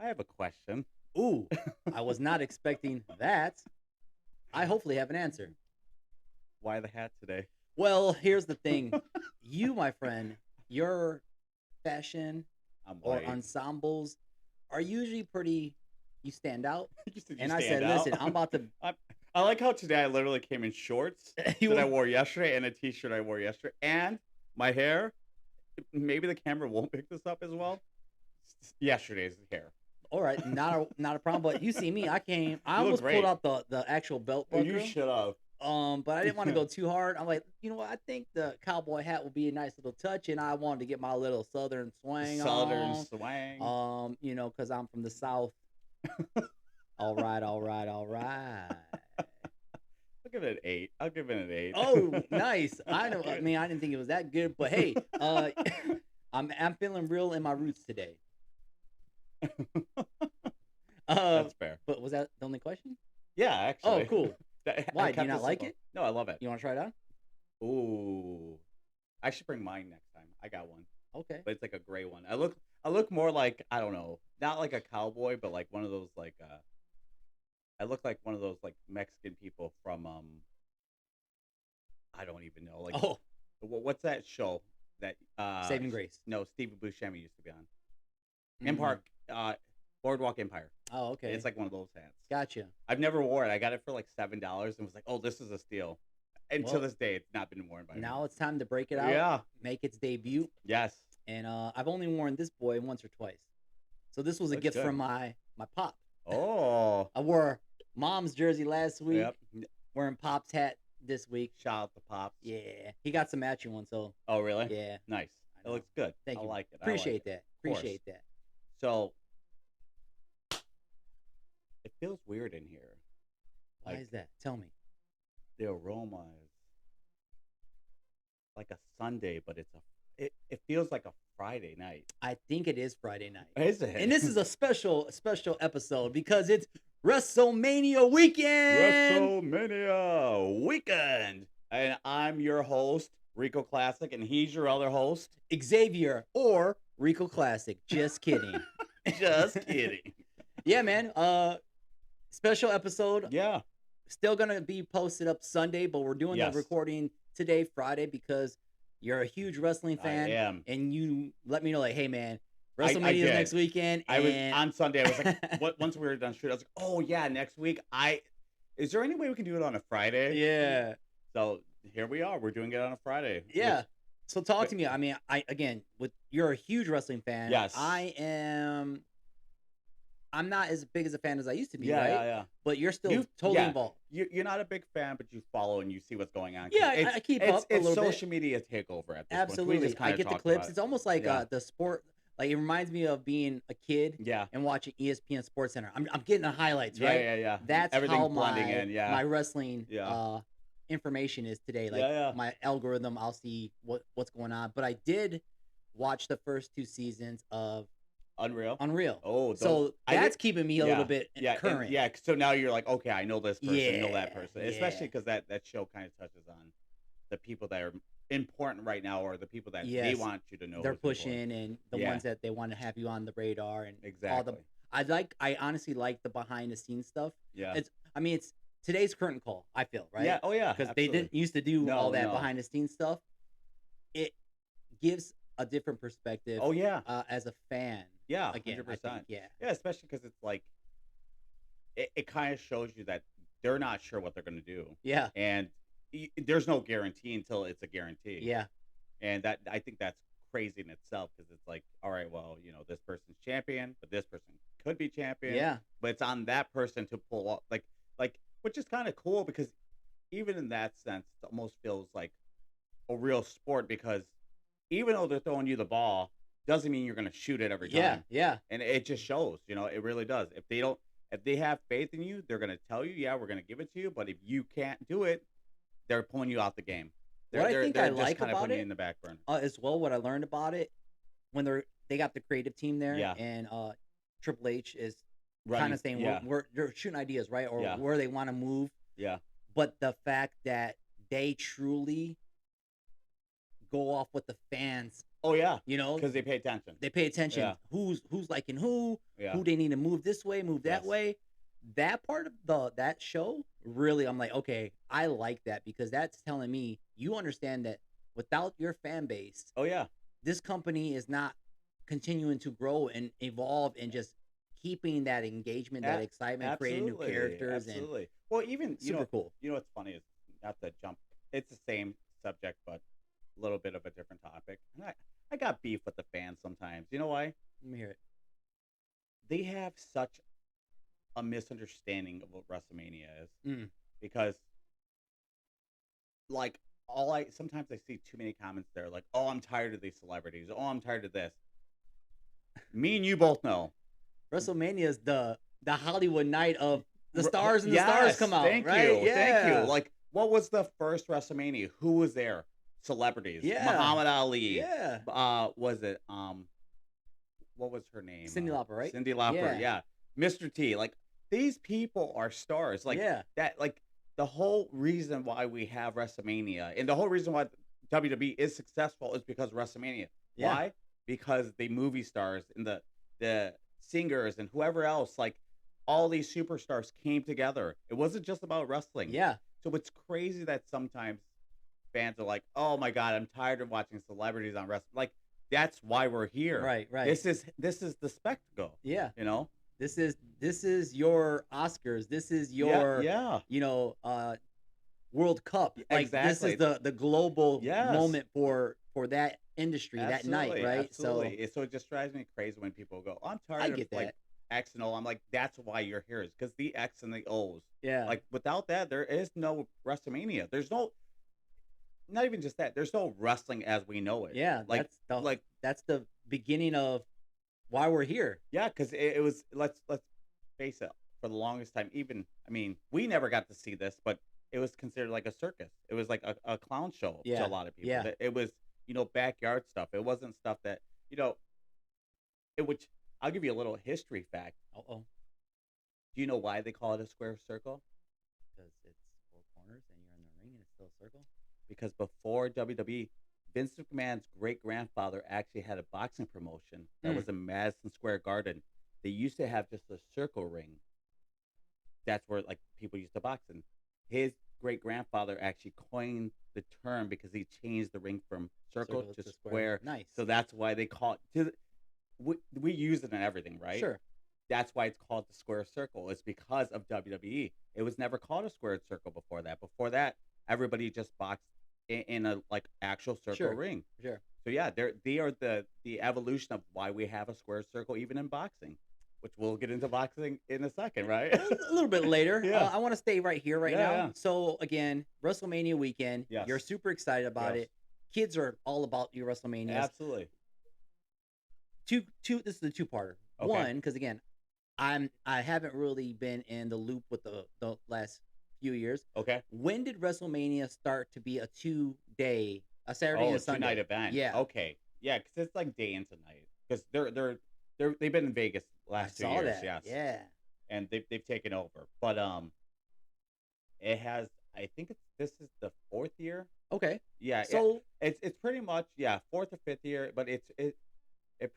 have a question. Ooh, I was not expecting that. I hopefully have an answer. Why the hat today? Well, here's the thing. You, my friend, your fashion I'm or white. ensembles are usually pretty, you stand out. You said you And I stand said, out. listen, I'm about to. I like how today I literally came in shorts You that I want- wore yesterday and a t-shirt I wore yesterday. And my hair, maybe the camera won't pick this up as well. Yesterday's hair. All right, not a problem. But you see me, I came. I You look almost pulled great. out the actual belt You buckle. should have. But I didn't want to go too hard. I'm like, you know what? I think the cowboy hat will be a nice little touch, and I wanted to get my little southern swing Southern on. swang. Because I'm from the south. All right, all right, all right. I'll give it an 8. I'll give it an 8. Oh, nice. I know. I mean, I didn't think it was that good, but hey, I'm feeling real in my roots today. That's fair. But was that the only question? Yeah, actually. Oh, cool. Why? I Do you kept not it like simple. it? No, I love it. You want to try it on? Ooh, I should bring mine next time. I got one, Okay. but it's like a gray one. I look more like, I don't know, not like a cowboy, but like one of those like I look like one of those like Mexican people from I don't even know, like Oh, what's that show that Saving Grace. No, Stephen Buscemi used to be on Mhm. Empire, Boardwalk Empire. Oh, okay. It's like one of those hats. Gotcha. I've never wore it. I got it for like $7 and was like, oh, this is a steal. Until Well, this day, it's not been worn by me. Now it's time to break it out. Yeah. Make its debut. Yes. And I've only worn this boy once or twice. So this was a Looks gift good. from my pop. Oh. I wore Mom's jersey last week. Yep. Wearing Pop's hat this week. Shout out to Pops. Yeah. He got some matching ones, so Oh, really? yeah. Nice. I It know. looks good. Thank I you. like it. Appreciate I like that. course. Appreciate that. So it feels weird in here. Why Like is that? Tell me. the aroma is like a Sunday, but it feels like a Friday night. I think it is Friday night. Is it? And this is a special episode because it's WrestleMania weekend. WrestleMania weekend. And I'm your host, Rico Classic, and he's your other host. Xavier or Rico Classic. Just kidding. Just kidding. Yeah, man. Special episode. Yeah. Still gonna be posted up Sunday, but we're doing Yes. the recording today, Friday, because you're a huge wrestling fan. I am. And you let me know, like, hey, man, I WrestleMania is did. next weekend. I was and on Sunday. I was like, once we were done shooting, I was like, oh yeah, next week. Is there any way we can do it on a Friday? yeah. So here we are. We're doing it on a Friday. Yeah. which- So talk to me. I mean, you're a huge wrestling fan. Yes. I am. I'm not as big as a fan as I used to be, yeah, right? yeah. But you're still You- totally yeah. involved. You're not a big fan, but you follow and you see what's going on. 'Cause Yeah, it's, I keep it's, up a it's little bit. social media takeover at this point. We Absolutely. just I kinda get the talked clips. about It's it. almost like Yeah. the sport. Like, it reminds me of being a kid Yeah. and watching ESPN Sports Center. I'm getting the highlights, Yeah, right? yeah, yeah. That's Everything's how blending my in. Yeah. my wrestling Yeah. information is today. Like, Yeah. my algorithm, I'll see what's going on. But I did watch the first 2 seasons of Unreal. Unreal. Oh, So I that's did- keeping me a yeah, little bit yeah, and- current. yeah. So now you're like, okay, I know this person, I know that Yeah, person, yeah. especially because that show kind of touches on the people that are important right now, or the people that they Yes. want you to know. They're who's important. pushing and the Yeah. ones that they want to have you on the radar and all Exactly. the. I honestly like the behind the scenes stuff. Yeah. It's today's curtain call. I feel right. Yeah. Oh yeah. Because they didn't used to do No, all that no. behind the scenes stuff. It gives a different perspective. Oh yeah. As a fan. Yeah. Again, 100%. I think, yeah. Yeah, especially because it's like it kind of shows you that they're not sure what they're going to do, Yeah. and there's no guarantee until it's a guarantee. Yeah. And that, I think that's crazy in itself, because it's like, all right, well, this person's champion, but this person could be champion. Yeah. But it's on that person to pull off, like, which is kind of cool, because even in that sense, it almost feels like a real sport, because even though they're throwing you the ball, doesn't mean you're going to shoot it every time. Yeah. Yeah. And it just shows, it really does. If they have faith in you, they're going to tell you, yeah, we're going to give it to you. But if you can't do it, they're pulling you out the game. What I think I just like kinda about putting it you in the back burner. As well, what I learned about it when they got the creative team there, Yeah. and Triple H is kind Running- of saying yeah. they're shooting ideas, right, or Yeah. where they want to move. Yeah. But the fact that they truly go off what the fans Oh yeah, You know, because they pay attention. they pay attention Yeah, who's liking yeah, who they need to move this way, move that yes. way. That part of that show, really, I'm like, okay, I like that because that's telling me you understand that without your fan base, Oh yeah, this company is not continuing to grow and evolve and just keeping that engagement, that a- excitement, creating new absolutely, characters, and absolutely. Well, even super cool. what's funny is not to jump. It's the same subject, but a little bit of a different topic. And I got beef with the fans sometimes. You know why? Let me hear it. They have such a misunderstanding of what WrestleMania is Mm. because like all I sometimes I see too many comments there like, "Oh, I'm tired of these celebrities. Oh, I'm tired of this." Me and you both know. WrestleMania is the Hollywood night of the R- stars, and the stars yes, come out, thank right? you. Thank you. Yeah. Like what was the first WrestleMania? Who was there? Celebrities. Yeah. Muhammad Ali. Yeah. Was it what was her name? Cindy Lauper, right? Cindy Lauper. Yeah. Yeah. Mr. T. Like these people are stars. Like Yeah. that like the whole reason why we have WrestleMania and the whole reason why WWE is successful is because of WrestleMania. Yeah. Why? Because the movie stars and the singers and whoever else, like all these superstars came together. It wasn't just about wrestling. Yeah. So it's crazy that sometimes fans are like, "Oh my god, I'm tired of watching celebrities on wrestling." Like that's why we're here. Right. Right. This is the spectacle. Yeah. You know? This is your Oscars. This is Yeah, your, yeah, you know, World Cup. Like this is exactly. the global Yes, moment for that industry that night, absolutely, right? So absolutely. So it just drives me crazy when people go, "I'm I tired of get like that. X and O." I'm like, "That's why you're here, is because the X and the O's. Yeah. Like without that, there is no WrestleMania. There's no, not even just that. There's no wrestling as we know it. Yeah. Like, like That's the beginning of why we're here. yeah, because it was. Let's face it. For the longest time, even I mean, we never got to see this, but it was considered like a circus. It was like a clown show to a Yeah. lot of people. Yeah. It was backyard stuff. It wasn't stuff that you know it which I'll give you a little history fact. Oh, Do you know why they call it a square circle? because it's four corners and you're in the ring and it's still a circle. Because before WWE, Vince McMahon's great grandfather actually had a boxing promotion that Mm. was in Madison Square Garden. They used to have just a circle ring. That's where like people used to box in. His great grandfather actually coined the term because he changed the ring from circle Circle to to square. Nice. So that's why they call it. We use it in everything, right? Sure. That's why it's called the square circle. It's because of WWE. It was never called a squared circle before that. Before that, everybody just boxed in a like actual circle Sure. ring. Sure. So yeah, they are the evolution of why we have a square circle even in boxing, which we'll get into boxing in a second, right? A little bit later. Yeah. I want to stay right here, right Yeah, now. yeah. So again, WrestleMania weekend. Yes. You're super excited about Yes. it. Kids are all about your WrestleManias. Absolutely. Two. This is the two-parter. Okay. One, because again, I haven't really been in the loop with the last few years. Okay. When did WrestleMania start to be a 2-day, a Saturday Oh, and a a Sunday? two-night event. Yeah. Okay. Yeah, because it's like day into night. Because they've been in Vegas last I 2 saw years. that. Yes. Yeah. And they've taken over. But it has. I think this is the fourth year. Okay. Yeah. So It's pretty much fourth or fifth year. But it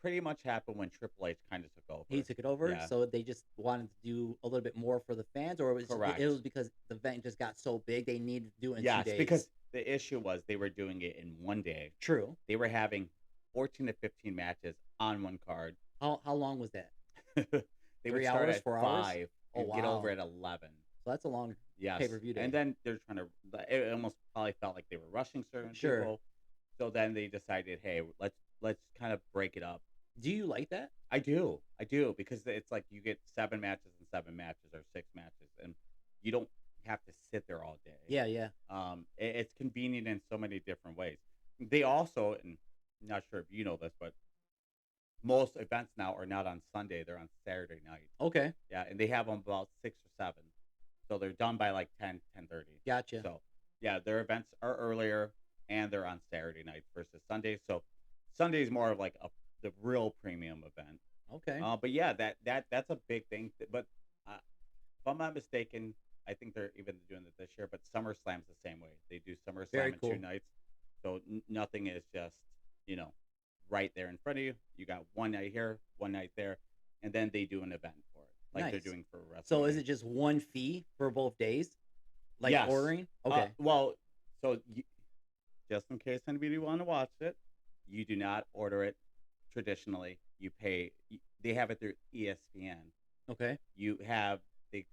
pretty much happened when Triple H kind of took over. he took it over, Yeah. so they just wanted to do a little bit more for the fans, or Correct. it was because the event just got so big they needed to do it in 2 Yes, days. because the issue was they were doing it in one day. True. They were having 14 to 15 matches on one card. How long was that? They would 3 start hours, at 4 hours? 5 Oh, and get over wow. at 11. So that's a long Yes. pay-per-view day. And then they're trying to, it almost probably felt like they were rushing certain Sure. people. So then they decided, hey, let's kind of break it up. Do you like that? I do, because it's like you get 7 matches and 7 matches or 6 matches, and you don't have to sit there all day. Yeah, yeah. It's convenient in so many different ways. They also, and I'm not sure if you know this, but most events now are not on Sunday; they're on Saturday night. Okay, Yeah, and they have them about 6 or 7, so they're done by like 10:30. gotcha. So yeah, their events are earlier and they're on Saturday nights versus Sunday. So Sunday is more of like the real premium event. Okay. But yeah, that's a big thing. But if I'm not mistaken, I think they're even doing it this year. But SummerSlam's the same way. They do SummerSlam Very in cool. 2 nights, so nothing is just you know right there in front of you. You got one night here, one night there, and then they do an event for it, like they're Nice. doing for So is WrestleMania. it just one fee for both days? Like Yes. ordering? Okay. Well, so just in case anybody want to watch it, you do not order it traditionally. You pay. They have it through ESPN. Okay. You have it's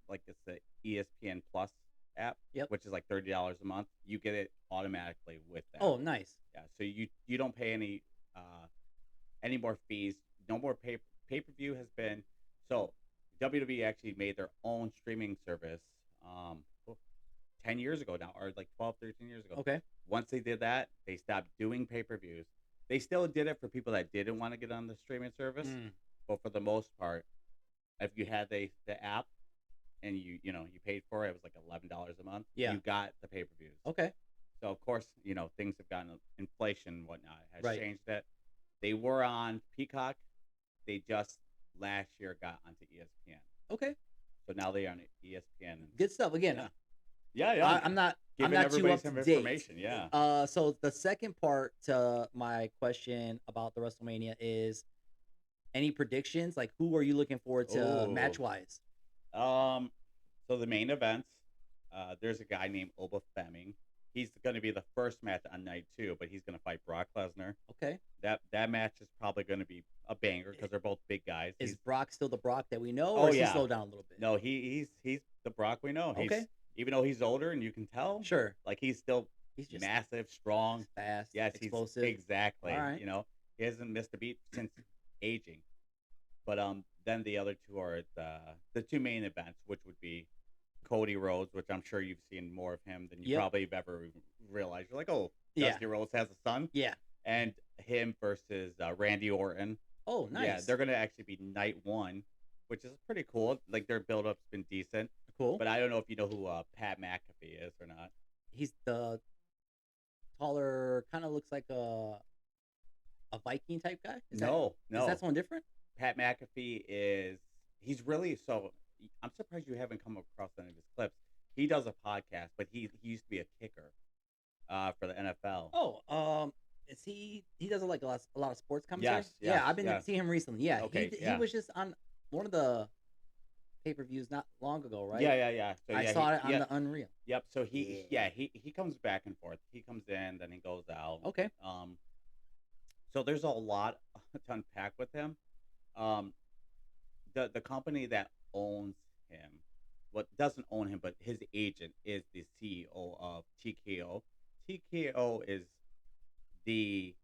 the ESPN Plus app, Yep. which is like $30 a month. You get it automatically with that. Oh, nice. Yeah, so you don't pay any more fees. No more per view has been so WWE actually made their own streaming service 10 years ago now, or like 12, 13 years ago. Okay. Once they did that, they stopped doing pay-per-views. They still did it for people that didn't want to get on the streaming service, Mm. but for the most part, if you had the app and you paid for it, it was like $11 a month. Yeah. You got the pay-per-views. Okay. So of course, things have gotten inflation and whatnot has Right. changed that. They were on Peacock. They just last year got onto ESPN. Okay. So now they are on ESPN. Good stuff. Again, Yeah. I'm not Giving too everybody up some to date. information. Yeah. So the second part to my question about the WrestleMania is any predictions? Like, who are you looking forward to Oh. match wise? So the main events, there's a guy named Oba Fleming. He's going to be the first match on night 2, but he's going to fight Brock Lesnar. Okay. That match is probably going to be a banger because they're both big guys. Is Brock still the Brock that we know, Oh, or is he yeah. slowed down a little bit? No, he's the Brock we know. Okay. Even though he's older and you can tell, Sure. like he's still He's just massive, strong. fast, Yes, explosive. he's exactly. All right. He hasn't missed a beat since aging. But then the other two are the two main events, which would be Cody Rhodes, which I'm sure you've seen more of him than you Yep. probably have ever realized. You're like, oh, Yeah. Dusty Rhodes has a son, Yeah. and him versus Randy Orton. Oh, nice. Yeah, they're gonna actually be night 1, which is pretty cool. Like their build up's been decent, cool. but I don't know if you know who Pat McAfee is or not. He's the taller, kind of looks like a Viking type guy. Is No. Is that someone different? Pat McAfee he's really so. I'm surprised you haven't come across any of his clips. He does a podcast, but he used to be a kicker for the NFL. Oh, is he? He does like a lot of sports commentary. Yes, Yeah, I've been yes. seeing him recently. Yeah. Okay, He yeah. was just on one of the pay-per-views not long ago, right? Yeah. So I yeah, saw it on yeah, the Unreal. Yep. So he comes back and forth. He comes in, then he goes out. Okay. So there's a lot to unpack with him. The company that owns him, what doesn't own him, but his agent is the CEO of TKO. TKO is the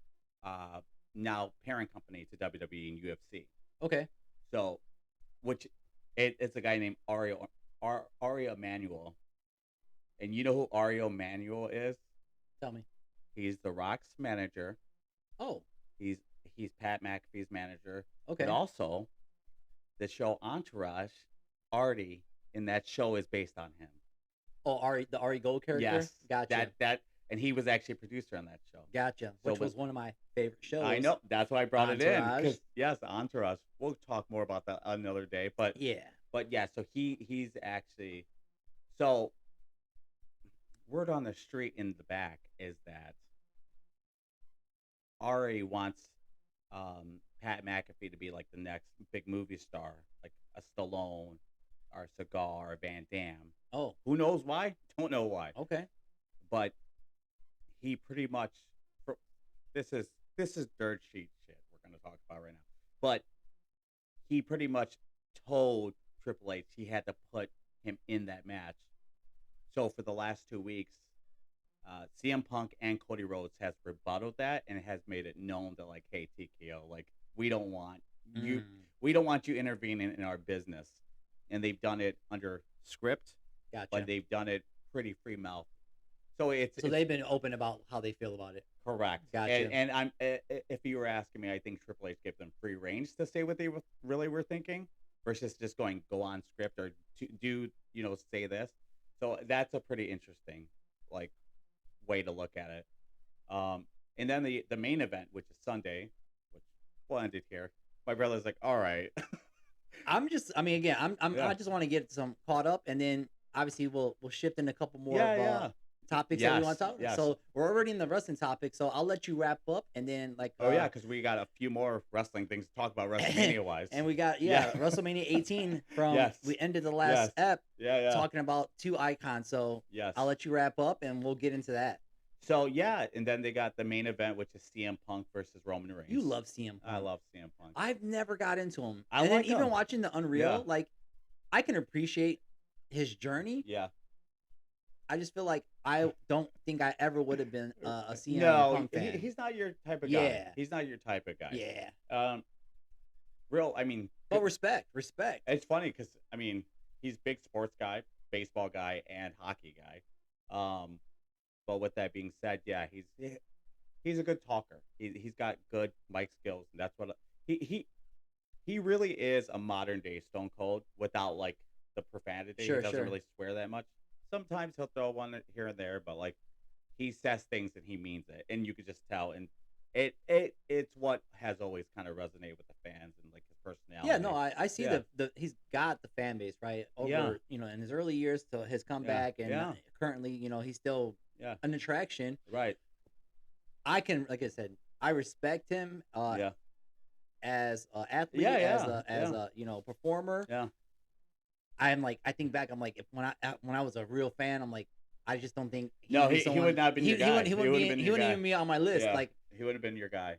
now parent company to WWE and UFC. Okay. So, it's a guy named Ari Emanuel, and you know who Ari Emanuel is? Tell me. He's The Rock's manager. Oh. He's Pat McAfee's manager. Okay. But also, the show Entourage, Artie in that show is based on him. Oh, the Ari Gold character. Yes, Gotcha. and he was actually a producer on that show. Gotcha. Which was one of my favorite shows. I know, that's why I brought it in. Entourage. 'Cause, yes, Entourage. We'll talk more about that another day. But Yeah. So he's actually so. Word on the street in the back is that Ari wants Pat McAfee to be like the next big movie star, like a Stallone or Cigar or Van Damme. Oh. Who knows why? Don't know why. Okay. But he pretty much this is dirt sheet shit we're going to talk about right now. But he pretty much told Triple H he had to put him in that match. So for the last 2 weeks, CM Punk and Cody Rhodes has rebutted that and has made it known that like, hey TKO, like we don't want you intervening in our business, and they've done it under script, Gotcha. but they've done it pretty free mouth. So it's they've been open about how they feel about it. correct. Gotcha. And I'm if you were asking me, I think Triple H gave them free range to say what they really were thinking versus just go on script or to do say this. So that's a pretty interesting like way to look at it. And then the main event, which is Sunday, which we'll end it here. My brother's like, all right. I just want to get some caught up, and then obviously we'll shift in a couple more topics that we want Yes, to talk. yes. So we're already in the wrestling topic. So I'll let you wrap up, and then like Oh yeah, because we got a few more wrestling things to talk about WrestleMania wise. and we got Yeah. WrestleMania 18 from Yes. we ended the last Yes. ep Yeah. talking about two icons. So Yes. I'll let you wrap up, and we'll get into that. So yeah, and then they got the main event, which is CM Punk versus Roman Reigns. You love CM Punk. I love CM Punk. I've never got into him. I And like then even him. watching the Unreal, Yeah. like I can appreciate his journey. Yeah. I just feel like I don't think I ever would have been a CM No, Punk fan. he's not your type of guy. Yeah. He's not your type of guy. Yeah. I mean, But respect. it's funny because I mean, he's big sports guy, baseball guy, and hockey guy. But with that being said, yeah, he's a good talker. He's got good mic skills, and that's what he really is a modern day Stone Cold without like the profanity. Sure, He doesn't sure. really swear that much. Sometimes he'll throw one here and there, but like he says things and he means it, and you could just tell. And it's what has always kind of resonated with the fans and like his personality. Yeah, no, I see Yeah. the he's got the fan base, right? Over, Yeah. in his early years to his comeback and Yeah. currently, he's still Yeah, an attraction. right. I can, like I said, I respect him Yeah, as an athlete, Yeah, as yeah. a performer. yeah. I think back, I'm like, if when I was a real fan, I'm like, I just don't think No, would be he someone- would not have been your guy. He He wouldn't have been he your wouldn't guy. even be on my list. Yeah. Like He would have been your guy.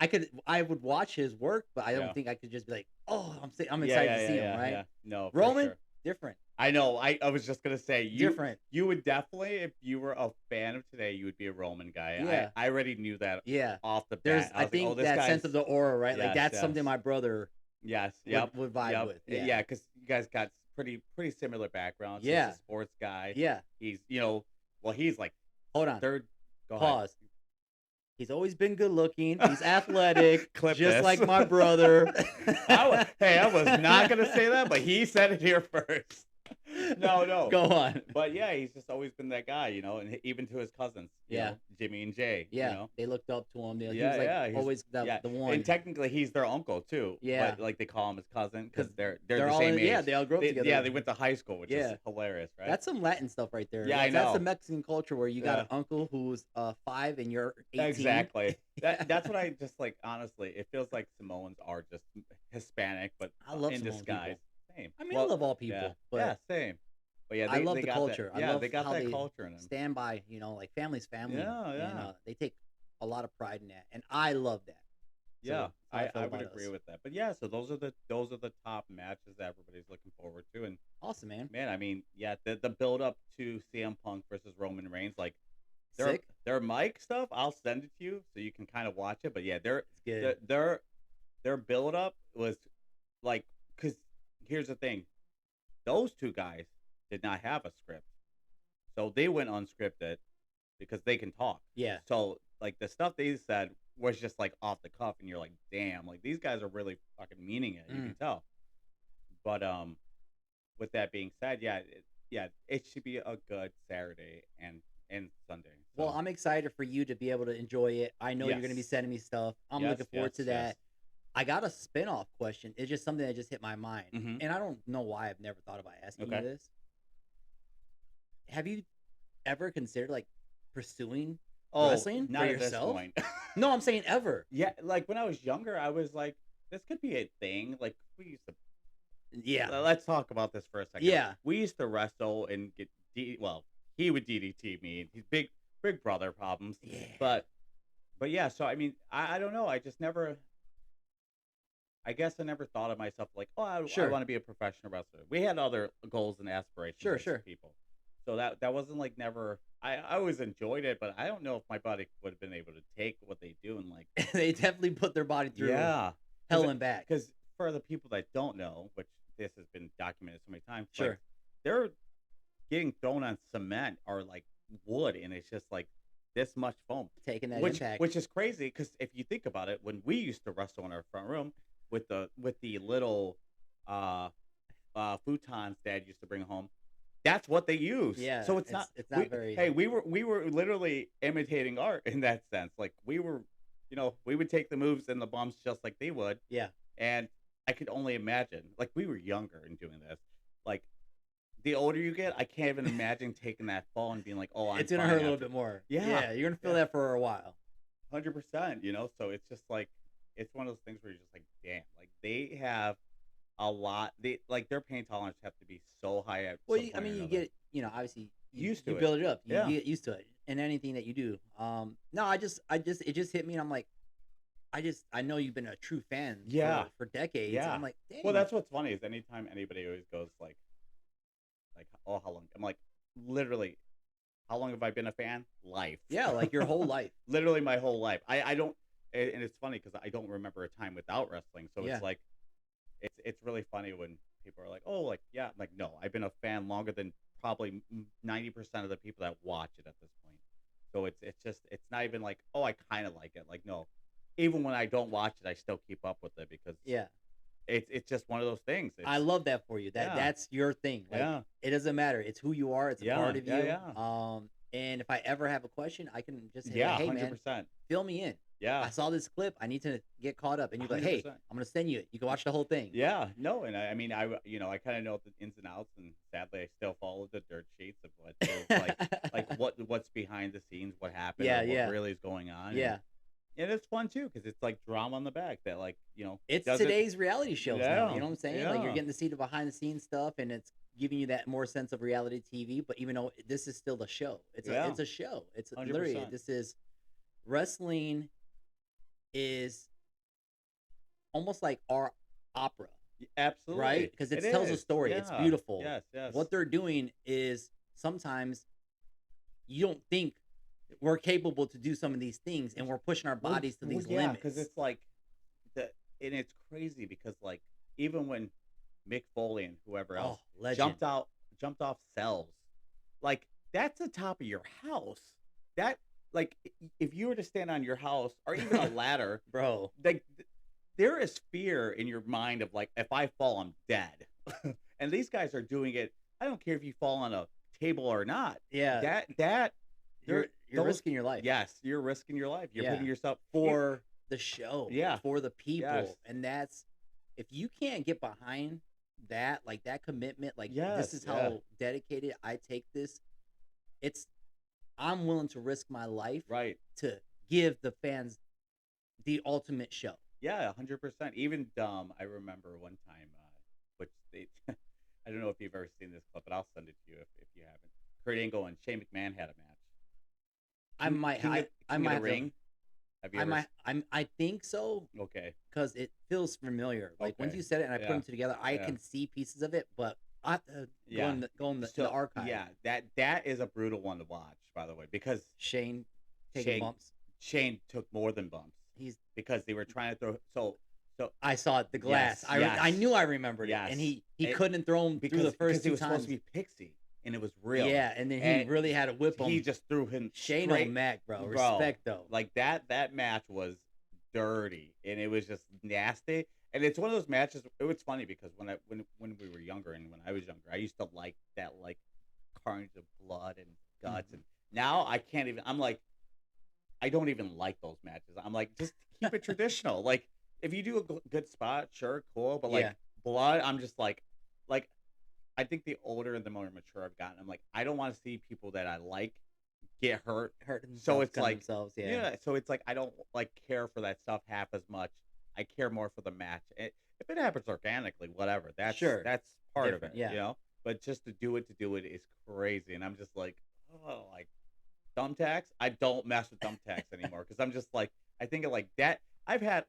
I would watch his work, but I don't Yeah. think I could just be like, oh, I'm Yeah, excited yeah, to see yeah, him, right? yeah. No, for Roman, sure. different, I know. I was just gonna say different. you would definitely, if you were a fan of today, you would be a Roman guy. Yeah. I already knew that Yeah, off the there's bat. I was like, think oh, this that guy's, sense of the aura, right? Like Yes, that's something yes. my brother yes, would, yep, would vibe yep. with. Yeah, because you guys got pretty similar backgrounds. Yeah. He's a sports guy. Yeah. He's he's like Hold on. third. Go ahead. Pause. He's always been good looking. He's athletic, Clip just this. like my brother. I was not gonna say that, but he said it here first. No. Go on. But yeah, he's just always been that guy, and even to his cousins, Yeah. Jimmy and Jay. Yeah, they looked up to him. He was Yeah, like yeah, he's- always the one. And technically, he's their uncle too. Yeah. But like they call him his cousin because 'Cause they're They're the all same age. yeah, they all grew up together. Yeah, they went to high school, which Yeah. is hilarious, right? That's some Latin stuff right there. Yeah, I That's the know. Mexican culture where you got Yeah. an uncle who's 5 and you're 18. Exactly. That's what I just like. Honestly, it feels like Samoans are just Hispanic, but I love in Samoan disguise. people. Same. I mean, I love all people, yeah, but yeah, same. But yeah, I love they the got culture. That, I love they got how that they culture in them. stand by, like family's family. Yeah, And, yeah. they take a lot of pride in that, and I love that. So, Yeah, that's how I feel I would about agree us. with that. But yeah, so those are the top matches that everybody's looking forward to. And Awesome, man. man, I mean, yeah, the build up to CM Punk versus Roman Reigns, like Sick. their mic stuff, I'll send it to you so you can kind of watch it. But yeah, It's good. their build up was like, because here's the thing, those two guys did not have a script, so they went unscripted because they can talk. Yeah. So like the stuff they said was just like off the cuff, and you're like, damn, like these guys are really fucking meaning it. You can tell. But with that being said, it should be a good Saturday and Sunday. So, Well, I'm excited for you to be able to enjoy it. I know you're going to be Yes. sending me stuff. I'm Yes, looking forward yes, to that. yes. I got a spin-off question. It's just something that just hit my mind. Mhm. And I don't know why I've never thought about asking you Okay. this. Have you ever considered like pursuing wrestling not for at yourself? this point. No, I'm saying ever. Yeah, like when I was younger, I was like, this could be a thing. Like we used to. Yeah. Let's talk about this for a second. Yeah. We used to wrestle and get he would DDT me. He's big brother problems. Yeah. But yeah, so I mean, I don't know. I just never. I guess I never thought of myself like, oh, I Sure. want to be a professional wrestler. We had other goals and aspirations. Sure, as sure. People. So that wasn't like never. I always enjoyed it, but I don't know if my body would have been able to take what they do and like. They definitely put their body through Yeah. hell and back. Because for the people that don't know, which this has been documented so many times, Sure. like, they're getting thrown on cement or like wood, and it's just like this much foam, Taking that which impact. which is crazy. Because if you think about it, when we used to wrestle in our front room with the little futons Dad used to bring home, that's what they use. Yeah, So it's it's not very- Hey, we were literally imitating art in that sense. Like we were, we would take the moves and the bumps just like they would. Yeah. And I could only imagine, like we were younger in doing this, like the older you get, I can't even imagine taking that fall and being like, "Oh, I'm It's gonna hurt fine a little after." bit more. Yeah, Yeah, you're gonna feel yeah, that for a while. 100%. So it's just like it's one of those things where you're just like, damn, like they have a lot. They like their pain tolerance have to be so high at Well, some I point or mean, you another. get, obviously Used you to it. build it up. You Yeah, get used to it in anything that you do. No, it just hit me, and I'm like, I know you've been a true fan yeah, for decades, and yeah. I'm like, Well, dang, that's what's funny is anytime anybody always goes like, oh, how long? I'm like, literally, how long have I been a fan? Life. yeah, like your whole life. Literally my whole life. I don't, and it's funny because I don't remember a time without wrestling. So Yeah, it's like it's really funny when people are like, oh, like yeah, I'm like no, I've been a fan longer than probably 90% of the people that watch it at this point. So it's just it's not even like oh, I kind of like it. Like no, even when I don't watch it, I still keep up with it because yeah. it's just one of those things. I It's love that for you. yeah, That's your thing. Like, yeah, it doesn't matter. It's who you are. It's a yeah, part of yeah, you. yeah, And if I ever have a question, I can just say, like, yeah, hey, hundred man, percent, fill me in. yeah, I saw this clip. I need to get caught up. And you're like, hundred hey, percent. I'm gonna send you it. You can watch the whole thing. Yeah, no, and I mean, I kind of know the ins and outs, and sadly, I still follow the dirt sheets of what is like what's behind the scenes, what happened, or Yeah, what yeah, really is going on, yeah. and it's fun too because it's like drama on the back that It's doesn't. today's reality shows now. You Yeah, know what I'm saying? Like, you're yeah, getting to see the behind the scenes stuff, and it's giving you that more sense of reality TV. But even though this is still a show, yeah, it's a show. It's hundred literally, percent, this is wrestling is almost like our opera, right? absolutely, Because it it tells a is. story. It's Yeah, beautiful. yes, yes, What they're doing is sometimes you don't think we're capable to do some of these things, and we're pushing our bodies to these yeah, because limits. it's like the and it's crazy because like even when Mick Foley and whoever else Oh, legend, jumped out jumped off cells, like that's the top of your house. That like if you were to stand on your house or even a ladder, bro. like there is fear in your mind of like if I fall, I'm dead. And these guys are doing it. I don't care if you fall on a table or not. Yeah, That you're they're those risking your life. yes, you're risking your life. You're Yeah, putting yourself for the show, yeah, for the yes, people, and that's, if you can't get behind that, like that commitment, like this yes, is yeah, how dedicated I take this. It's I'm willing to risk my life right. to give the fans the ultimate show. Yeah, 100%. Even I remember one time, which they, I don't know if you've ever seen this clip, but I'll send it to you if you haven't. Kurt Angle and Shane McMahon had a match. I might, I King of might the have to, Ring. Have you ever? I think so, Okay, because it feels familiar. Like, once okay, you said it and I put yeah, them together, I yeah, can see pieces of it, but I have to yeah. go in the So archive. yeah, that is a brutal one to watch, by the way, because Shane taking Shane bumps. Shane took more than bumps He's because they were trying to throw. So I saw it, the glass. yes, I yes, knew I remembered it, and yes. he couldn't throw him through the Because first he two was supposed to times. be Pixie, and it was real, Yeah, and then he and really had to whip he him. just threw him Shane straight, O'Mac, bro. bro. Respect though. Like that match was dirty, and it was just nasty. And it's one of those matches. It was funny because when we were younger and when I was younger, I used to like that like carnage of blood and guts, Mhm. and now I can't even. I'm like I don't even like those matches. I'm like just keep it traditional. Like if you do a good spot, sure, cool, but like Yeah, blood, I'm just like I think the older and the more mature I've gotten, I'm like, I don't want to see people that I like get hurt. hurt So themselves, it's cut like, themselves. Yeah, yeah. So it's like I don't like care for that stuff half as much. I care more for the match. If it happens organically, whatever. sure, That's part of different. Yeah, it. But just to do it is crazy, and I'm just like, oh, like thumbtacks. I don't mess with thumbtacks anymore because I'm just like, I think of like that. I've had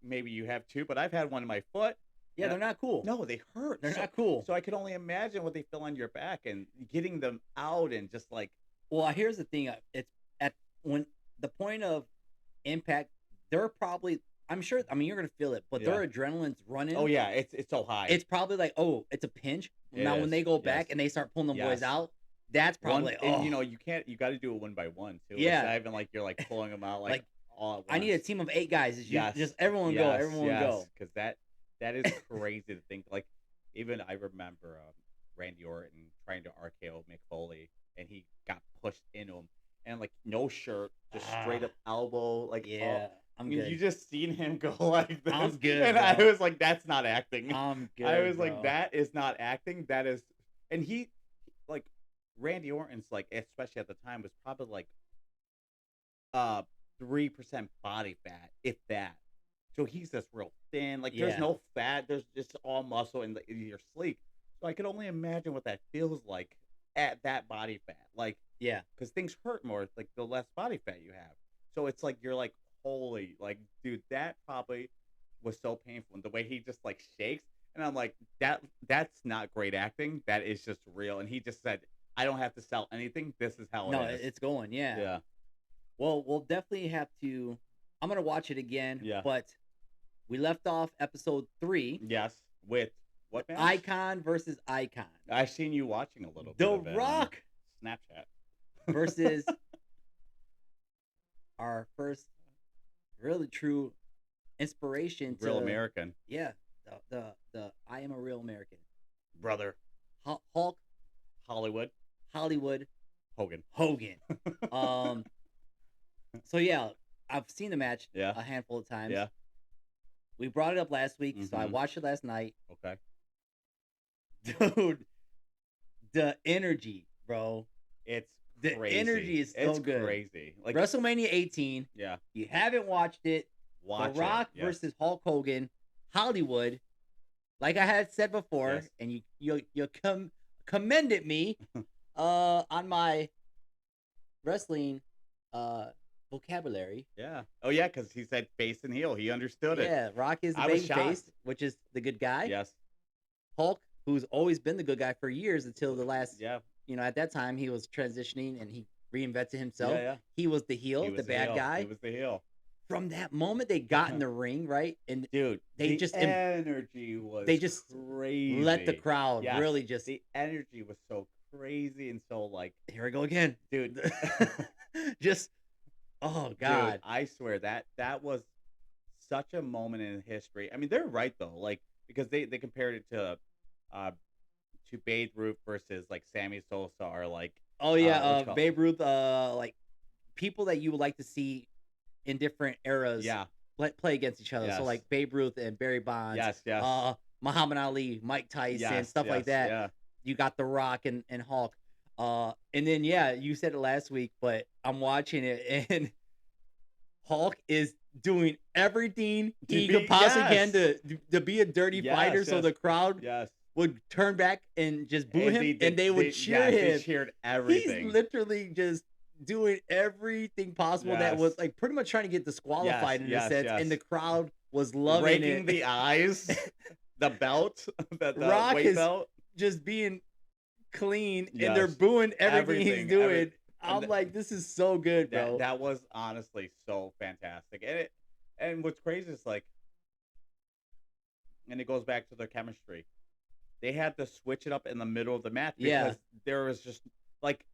maybe you have too, but I've had one in my foot. yeah. And They're not cool. no, they hurt. They're So not cool. so I could only imagine what they feel on your back and getting them out and just like Well, here's the thing. It's at when the point of impact, they're probably. I'm sure. I mean, you're gonna feel it, but yeah. their adrenaline's running. Oh yeah, it's so high. It's probably like, oh, it's a pinch. It Now, when is. they go Yes. back and they start pulling them boys Yes. out, that's One probably, and oh, you can't you got to do it one by one too. It's yeah. not even like you're like pulling them out like Like, all at I need a once. team of 8 guys. Yes. Just everyone go, Yes. everyone Yes. go. Because that is crazy to think. Like even I remember Randy Orton trying to RKO Mick Foley and he got pushed into him and like no shirt, just straight up elbow. Like Yeah, I'm you good. just seen him go like this. I'm good, and bro. I was like, that's not acting. I'm good. I was bro. like, that is not acting. That is and like Randy Orton's like, especially at the time, was probably like uh 3% body fat, if that. So he's just real thin. Like there's Yeah. no fat. There's just all muscle, and you're sleek. So I can only imagine what that feels like at that body fat. Like, Yeah. because things hurt more like the less body fat you have. So it's like you're like, holy, like, dude, that probably was so painful. And the way he just like shakes, and I'm like, that's not great acting. That is just real. And he just said, I don't have to sell anything. This is how No, it is. it's going. Yeah. Yeah. Well, we'll definitely have to. I'm gonna watch it again. Yeah. But we left off episode 3. Yes. With what match? Icon versus Icon. I've seen you watching a little bit The of it on Rock Snapchat. versus our first really true inspiration to Real American. Yeah, the I am a real American. Brother. Hulk Hollywood. Hogan. Hogan. So yeah, I've seen the match Yeah. a handful of times. Yeah. We brought it up last week, so I Mhm. watched it last night. Okay. Dude, the energy, bro. It's The crazy. energy is so it's good. crazy. Like WrestleMania 18. yeah. If you haven't watched it, Watch The Rock it. Yes. versus Hulk Hogan, Hollywood. Like I had said before, Yes. and you commended me on my wrestling vocabulary. Yeah. Oh yeah, because he said face and heel. He understood it. Yeah, Rock is the I was baby face, shocked. which is the good guy. Yes. Hulk, who's always been the good guy for years until the last, Yeah. at that time he was transitioning and he reinvented himself. Yeah, yeah. He was the heel, He the was bad heel. guy. He was the heel. From that moment they got in the ring, right? And Dude, They the just energy was they just crazy. let the crowd Yes, really just the energy was so crazy and so like, here we go again. dude, Just oh god. dude, I swear that was such a moment in history. I mean, they're right though, like because they compared it to Babe Ruth versus like Sammy Sosa or like Oh yeah, what's it called? Babe Ruth, like people that you would like to see in different eras Yeah. play against each other. So Yes. like Babe Ruth and Barry Bonds. Yes, yes. Muhammad Ali, Mike Tyson, Yes, stuff like yes, that. Yeah. You got The Rock and Hulk. And then yeah, you said it last week, but I'm watching it and Hulk is doing everything he could possibly can to be a dirty Yes, fighter, so yes. the crowd Yes. would turn back and just boo him, and they would cheer yes, him. They cheered everything. He's literally just doing everything possible that was Yes. like pretty much trying to get disqualified in a yes, sense, yes. and the crowd was loving Raking it. the eyes, the belt, the Rock weight is belt. just being clean, and they're Yes. booing everything he's doing. Everything. I'm like, this is so good, bro. That was honestly so fantastic, and what's crazy is like, and it goes back to their chemistry. They had to switch it up in the middle of the match because Yeah. there was just like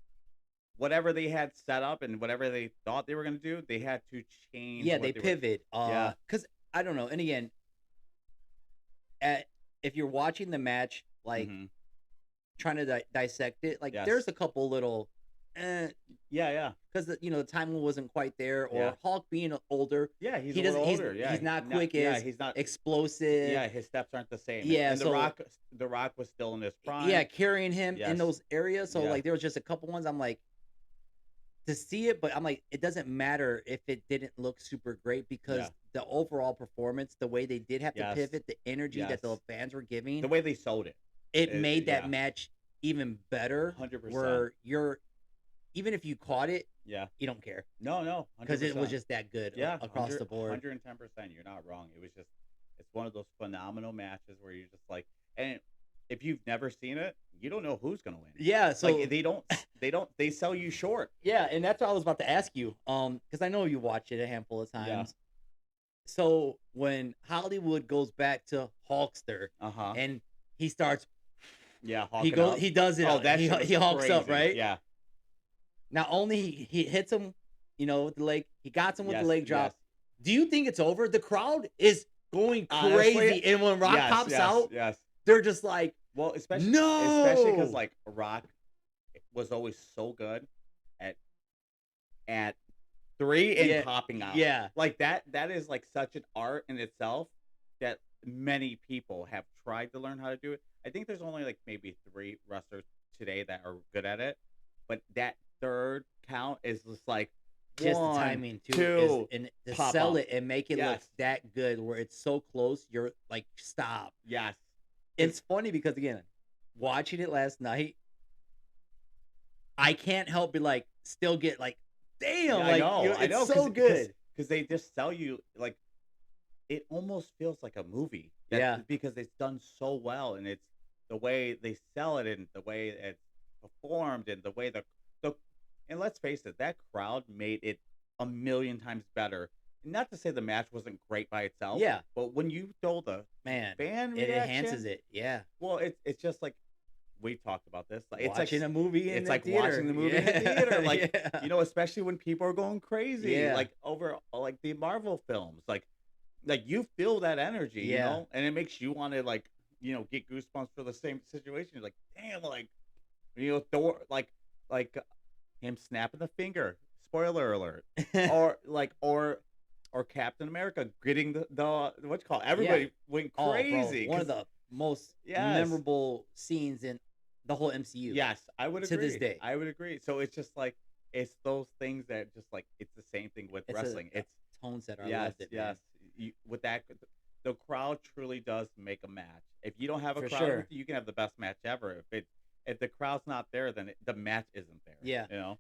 whatever they had set up and whatever they thought they were going to do, they had to change. Yeah, what they were- pivot. Yeah. Because I don't know. And again, if you're watching the match, like Mhm. trying to dissect it, like Yes. there's a couple little, Yeah, yeah, because the timing wasn't quite there, or Yeah. Hulk being older, yeah. He's He a little doesn't- he's- older. Yeah, he's not quick Yeah, as he's not. explosive. Yeah, his steps aren't the same. Yeah, and so- the Rock was still in his prime. Yeah, carrying him in Yes. those areas. So Yeah. like there was just a couple ones I'm like to see it, but I'm like it doesn't matter if it didn't look super great because Yeah. the overall performance, the way they did have to Yes. pivot, the energy that the Yes. fans were giving, the way they sold it. it it- made that yeah. match even better. 100%. Where you're even if you caught it, Yeah. you don't care No. because it was 100%. just that good yeah across the board. 110%. You're not wrong. It was just it's one of those phenomenal matches where you're just like, and if you've never seen it, you don't know who's gonna win. Yeah, so like they sell you short. yeah, and that's what I was about to ask you. Because I know you watched it a handful of times. Yeah. So when Hollywood goes back to Hulkster and he starts, Yeah, he hawking goes, up. he does it. Oh, that shit was he hulks up, crazy. right? Yeah. Not only he hits him, with the leg, he got him with the leg drop. yes. Do you think it's over? The crowd is going Honestly, crazy, and when Rock Yes, pops yes, out, Yes. they're just like, Well, especially No! because like Rock was always so good at 3 and Yeah, popping out. yeah. Like that is like such an art in itself that many people have tried to learn how to do it. I think there's only like maybe 3 wrestlers today that are good at it, but that third count is just like Just the 1, timing too is 2, and to pop sell up. it and make it look Yes, that good where it's so close, you're like, stop. yes, because It's funny because again, watching it last night, I can't help but like still get like, damn, yeah, like I it's know, so good. because they just sell you like it almost feels like a movie Yeah, because it's done so well, and it's the way they sell it and the way it's performed and the way the and let's face it, that crowd made it a million times better. Not to say the match wasn't great by itself, yeah, but when you throw the man, fan it enhances reaction, it. Yeah, well, it's just like we've talked about this. Like watching a movie in it's the like watching theater. the movie in the theater, Yeah, like yeah, especially when people are going crazy, yeah, like over like the Marvel films, like you feel that energy, yeah. and it makes you want to like get goosebumps for the same situation. You're like, damn, like Thor, like him snapping the finger. Spoiler alert. Or like or Captain America getting the what you call it? Yeah. Everybody went Oh, bro, crazy one of because the most yes, memorable scenes in the whole MCU yes, I would to this agree. day. I would agree. So it's just like it's those things that just like it's the same thing with It's wrestling. a It's tone setter. I yes, loved it, man. yes. With that, the crowd truly does make a match. If you don't have a For crowd with sure. you, you can have the best match ever. If the crowd's not there, then the match isn't there. Yeah. You know.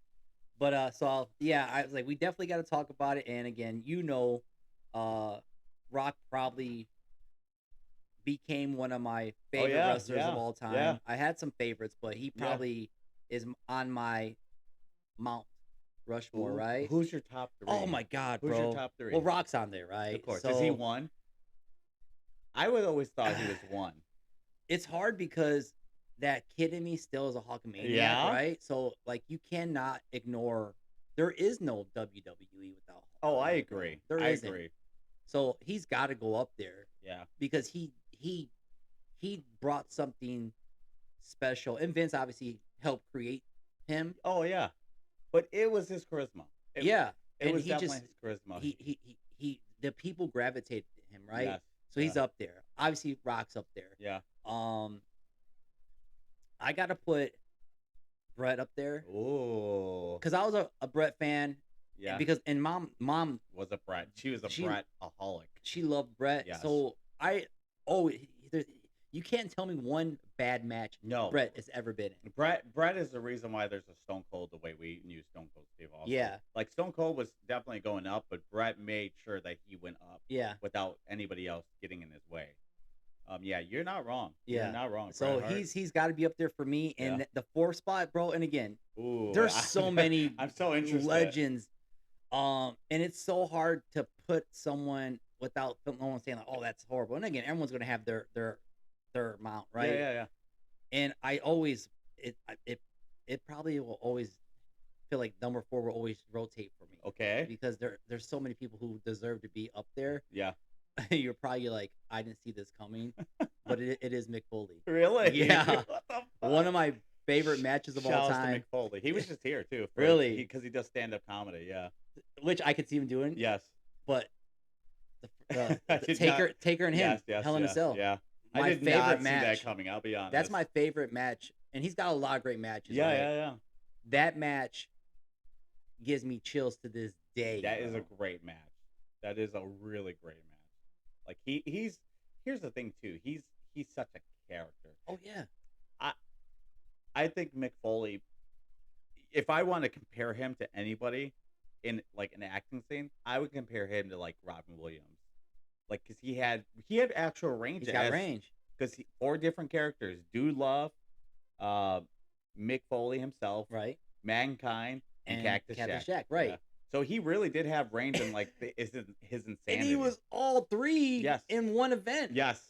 But yeah, I was like, we definitely got to talk about it. And again, uh, Rock probably became one of my Oh favorite yeah, wrestlers of yeah, all yeah, time. I had some favorites, but he yeah. probably is on my Mount Rushmore, right? Who's your top Oh three? my God, Who's your bro. top Well, three? Rock's on there, Of right? course. Is he So one? I would always thought he was one. it's hard because that kid in me still is a Hulkamaniac, Yeah. right? So like you cannot ignore there is no WWE without Hulk Oh, I Hogan, bro. agree. There I isn't. agree. So he's got to go up there Yeah. because he brought something special, and Vince obviously helped create him. Oh yeah. But it was his charisma. Yeah, It and was he definitely just his charisma. he the people gravitated to him, right? Yes. So he's up there. Obviously, Rock's up there. Yeah. I gotta put Brett up there Oh. because I was a Brett fan. Yeah. Because and mom Was a Brett. She was a she Brett-aholic. she loved Brett. Yes. So you can't tell me one bad match No. Brett has ever been in. Brett is the reason why there's a Stone Cold the way we knew Stone Cold Steve Austin. Yeah. Like Stone Cold was definitely going up, but Brett made sure that he went up Yeah. without anybody else getting in his way. Yeah, you're not wrong. Yeah. You're not wrong. So Bret Hart. he's got to be up there for me. And Yeah. the fourth spot, bro. And again, Ooh, there's so many I'm so interested. legends. And it's so hard to put someone without no one saying like, "Oh, that's horrible." And again, everyone's gonna have their amount, right? Yeah. And I always it probably will always feel like number 4 will always rotate for me Okay. because there's so many people who deserve to be up there. Yeah. You're probably like, I didn't see this coming, but it is Mick Foley. Really? Yeah. What the fuck? One of my favorite matches of all Shouts time, to Mick Foley. He was just here too. Really? Because he does stand-up comedy. Yeah. which I could see him doing. Yes. But I the did Taker and him, Yes. Hell in a Cell. Yeah. My I did favorite not match. see that coming. I'll be honest. That's my favorite match, and he's got a lot of great matches. Yeah, right? yeah. That match gives me chills to this day. That is a bro. great match. That is a really great match. Like he's here's the thing too. He's such a character. Oh yeah. I think Mick Foley, if I want to compare him to anybody in like an acting scene, I would compare him to like Robin Williams. Like cuz he had actual range. He's got range. Cuz 4 different characters, Dude Love, Mick Foley himself, Right. Mankind, and Cactus Jack. right. Yeah. So he really did have range in like his insanity. And he was all 3 Yes. in one event. Yes.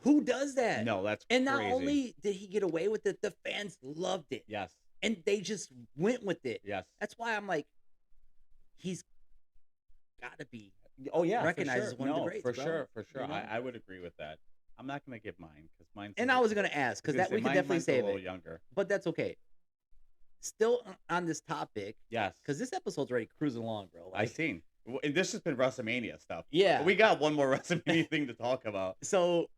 Who does that? No, that's And crazy. not only did he get away with it, the fans loved it. Yes. And they just went with it. Yes. That's why I'm like, he's got to be. Oh yeah, recognized for sure. as one of the greats, for bro. sure, for sure. You know? I would agree with that. I'm not gonna give mine because mine's. And I was going to ask, because that we could definitely save a little it. younger. But that's okay. Still on this topic, Yes, because this episode's already cruising along, bro. I seen. And this has been WrestleMania stuff. Yeah. We got one more WrestleMania thing to talk about. So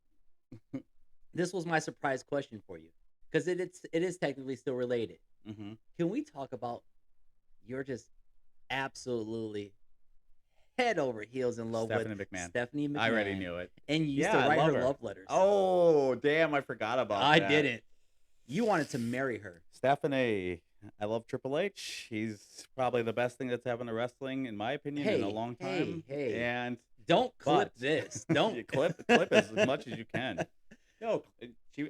this was my surprise question for you because it is technically still related. Hmm. Can we talk about you're just absolutely head over heels in love with Stephanie McMahon. Stephanie I already McMahon, knew it. and you used Yeah, to I write love her her. love letters? Oh, damn! I forgot about I that. didn't. You wanted to marry her. Stephanie. I love Triple H. He's probably the best thing that's happened to wrestling, in my opinion, in a long time. Hey. And Don't clip but this. Don't you clip as much as you can. No,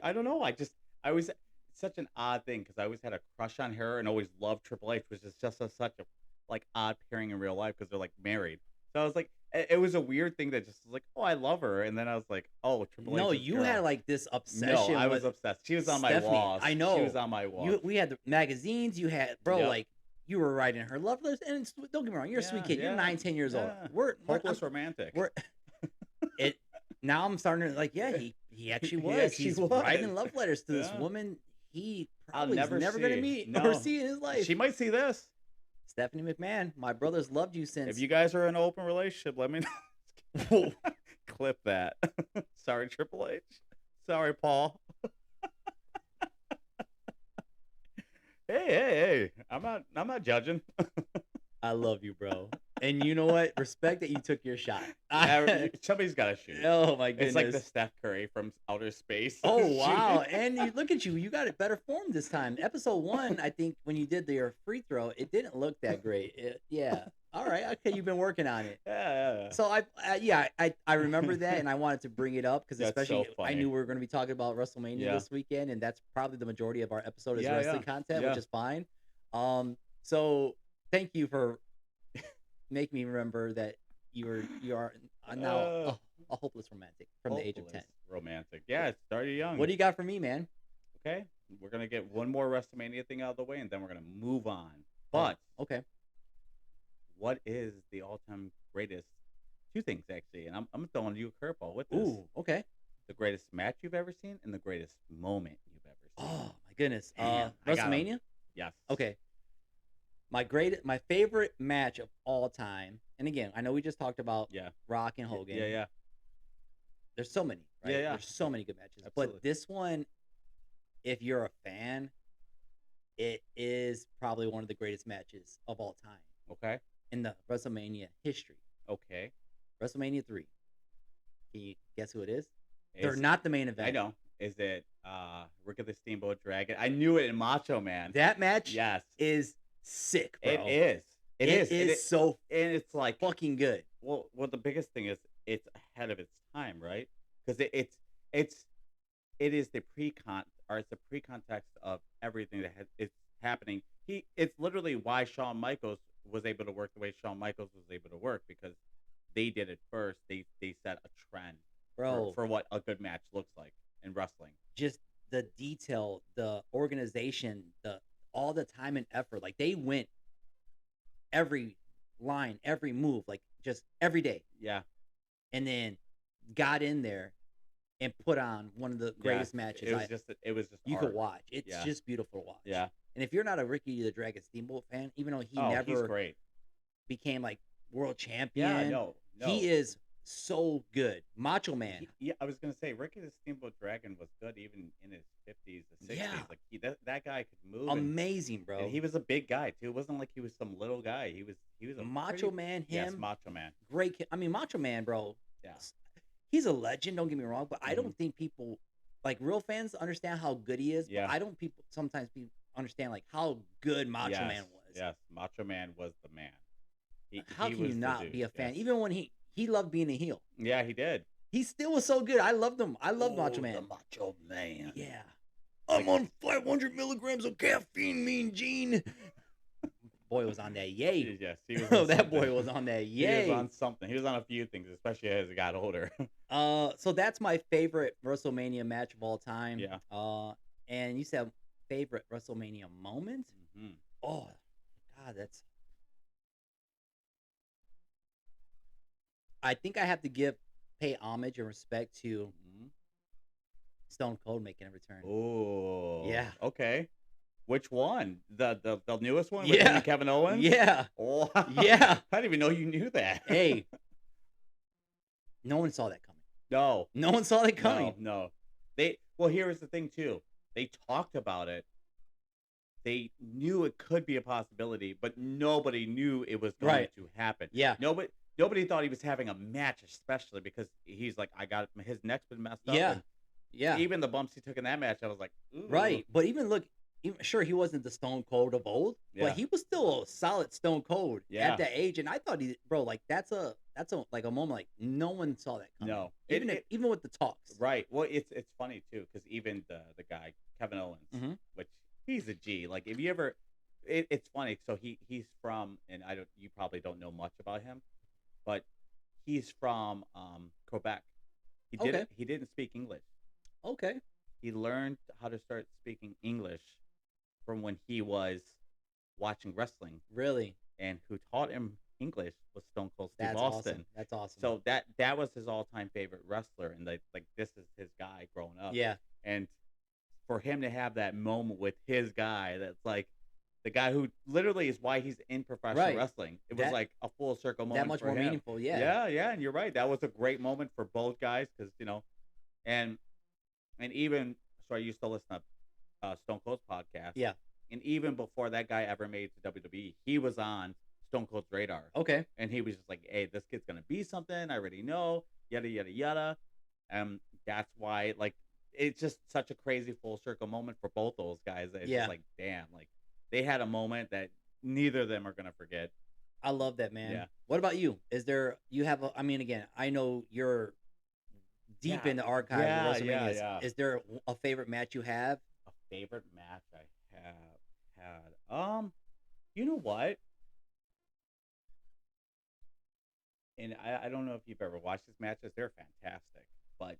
I don't know. I was such an odd thing because I always had a crush on her and always loved Triple H, which is just such a like odd pairing in real life because they're like married. So I was like, it was a weird thing that just was like, oh, I love her, and then I was like, oh, Triple H. No, is you girl. had like this obsession. No, I was with obsessed. She was on my Stephanie. walls. I know. She was on my wall. We had the magazines. You had, bro, Yep. like you were writing her love letters. And don't get me wrong, you're a sweet kid. You're 9, 10 years old. We're hopeless romantic. We're it. Now I'm starting to like, yeah, he actually was. He actually He's was. writing love letters to this Yeah. woman he I'll probably never is never gonna see. meet No. or see in his life. She might see this. Stephanie McMahon, my brothers loved you since. If you guys are in an open relationship, let me know. Clip that. Sorry, Triple H. Sorry, Paul. Hey. I'm not judging. I love you, bro. And you know what? Respect that you took your shot. Somebody's got to shoot. Oh my goodness! It's like the Steph Curry from outer space. Oh wow! And look at you. You got it better form this time. Episode 1, I think, when you did your free throw, it didn't look that great. Yeah. All right. Okay. You've been working on it. Yeah. So I remember that, and I wanted to bring it up because especially so I knew we were going to be talking about WrestleMania this weekend, and that's probably the majority of our episode is wrestling content, which is fine. So thank you for making me remember that you are now a hopeless romantic from the age of 10. Romantic. Yeah, it started young. What do you got for me, man? Okay. We're going to get one more WrestleMania thing out of the way, and then we're going to move on. But okay. What is the all-time greatest? 2 things, actually, and I'm throwing you a curveball with this. Ooh, okay. The greatest match you've ever seen and the greatest moment you've ever seen. Oh, my goodness. Damn, WrestleMania? Yes. Okay. My favorite match of all time, and again, I know we just talked about Rock and Hogan. Yeah. There's so many, right? Yeah. There's so many good matches. Absolutely. But this one, if you're a fan, it is probably one of the greatest matches of all time. Okay. In the WrestleMania history. Okay. WrestleMania 3. Can you guess who it is? They're not the main event. I know. Is it Rick of the Steamboat Dragon? I knew it in Macho Man. That match is sick, bro. It is. It is so and it's like fucking good. Well, the biggest thing is it's ahead of its time, right? Because it is the it's the pre-context of everything that is happening. It's literally why Shawn Michaels was able to work the way Shawn Michaels was able to work, because they did it first. They set a trend, bro, for what a good match looks like in wrestling. Just the detail, the organization, all the time and effort. Like they went every line, every move, like just every day. Yeah. And then got in there and put on one of the greatest matches. It was just you art. could watch. It's just beautiful to watch. Yeah. And if you're not a Ricky the Dragon Steamboat fan, even though he he's never great. became like world champion, no. He is so good. Macho Man. I was gonna say Ricky the Steamboat Dragon was good even in his 50s, the 60s. Yeah. Like that guy could move. Amazing, bro. And he was a big guy too. It wasn't like he was some little guy. He was a Macho Man. Yes, Macho Man. Great. I mean, Macho Man, bro. Yeah. He's a legend. Don't get me wrong, but I don't think people, like real fans, understand how good he is. Yeah. But I don't sometimes people understand like how good Macho Man was. Yes, Macho Man was the man. How can you not be a fan? Even when he loved being a heel. Yeah, he did. He still was so good. I loved him. I loved Macho Man. The Macho Man. Yeah. I'm on 500 milligrams of caffeine, Mean Gene. Boy was on that yay. Yes, he was. That boy was on that yay. He was on something. He was on a few things, especially as he got older. So that's my favorite WrestleMania match of all time. Yeah. And you said favorite WrestleMania moment? Mm-hmm. Oh, God, I think I have to pay homage and respect to Stone Cold making a return. Oh. Yeah. Okay. Which one? The newest one with him and Kevin Owens? Yeah. Oh. Yeah. I didn't even know you knew that. Hey. No one saw that coming. No. No one saw that coming. No. Well, here's the thing too. They talked about it. They knew it could be a possibility, but nobody knew it was going Right. to happen. Yeah. Nobody thought he was having a match, especially because he's like, I got his neck's been messed up, Yeah. and Yeah. even the bumps he took in that match, I was like, ooh, Right. But even look, sure, he wasn't the Stone Cold of old, but yeah, he was still a solid Stone Cold at yeah. that age. And I thought bro, like that's a like a moment like no one saw that coming. No, Even with the talks. right. Well, it's funny too because even the guy Kevin Owens, Hmm. which he's a G. Like if you ever, it's funny. So he's from, and I don't, you probably don't know much about him, but he's from Quebec. Okay. He didn't speak English. Okay. He learned how to start speaking English from when he was watching wrestling, Really? and who taught him English was Stone Cold Steve That's Austin. awesome. That's awesome. So that was his all time favorite wrestler, and like this is his guy growing up. Yeah. And for him to have that moment with his guy, that's like the guy who literally is why he's in professional Right. wrestling. It was That like a full circle moment that much for more him. meaningful. Yeah. Yeah, yeah, and you're right. That was a great moment for both guys because and even so, I used to listen to Stone Cold's podcast. Yeah. And even before that guy ever made it to WWE, he was on Stone Cold's radar. Okay. And he was just like, "Hey, this kid's gonna be something. I already know." Yada yada yada. That's why like it's just such a crazy full circle moment for both those guys. That it's Yeah. just like, damn, like they had a moment that neither of them are gonna forget. I love that, man. Yeah. What about you? Is there you have I mean, again, I know you're deep Yeah, in the archive yeah, of yeah, WrestleMania. yeah. Is there a favorite match you have? A favorite match I have had. You know what? And I don't know if you've ever watched these matches. They're fantastic. But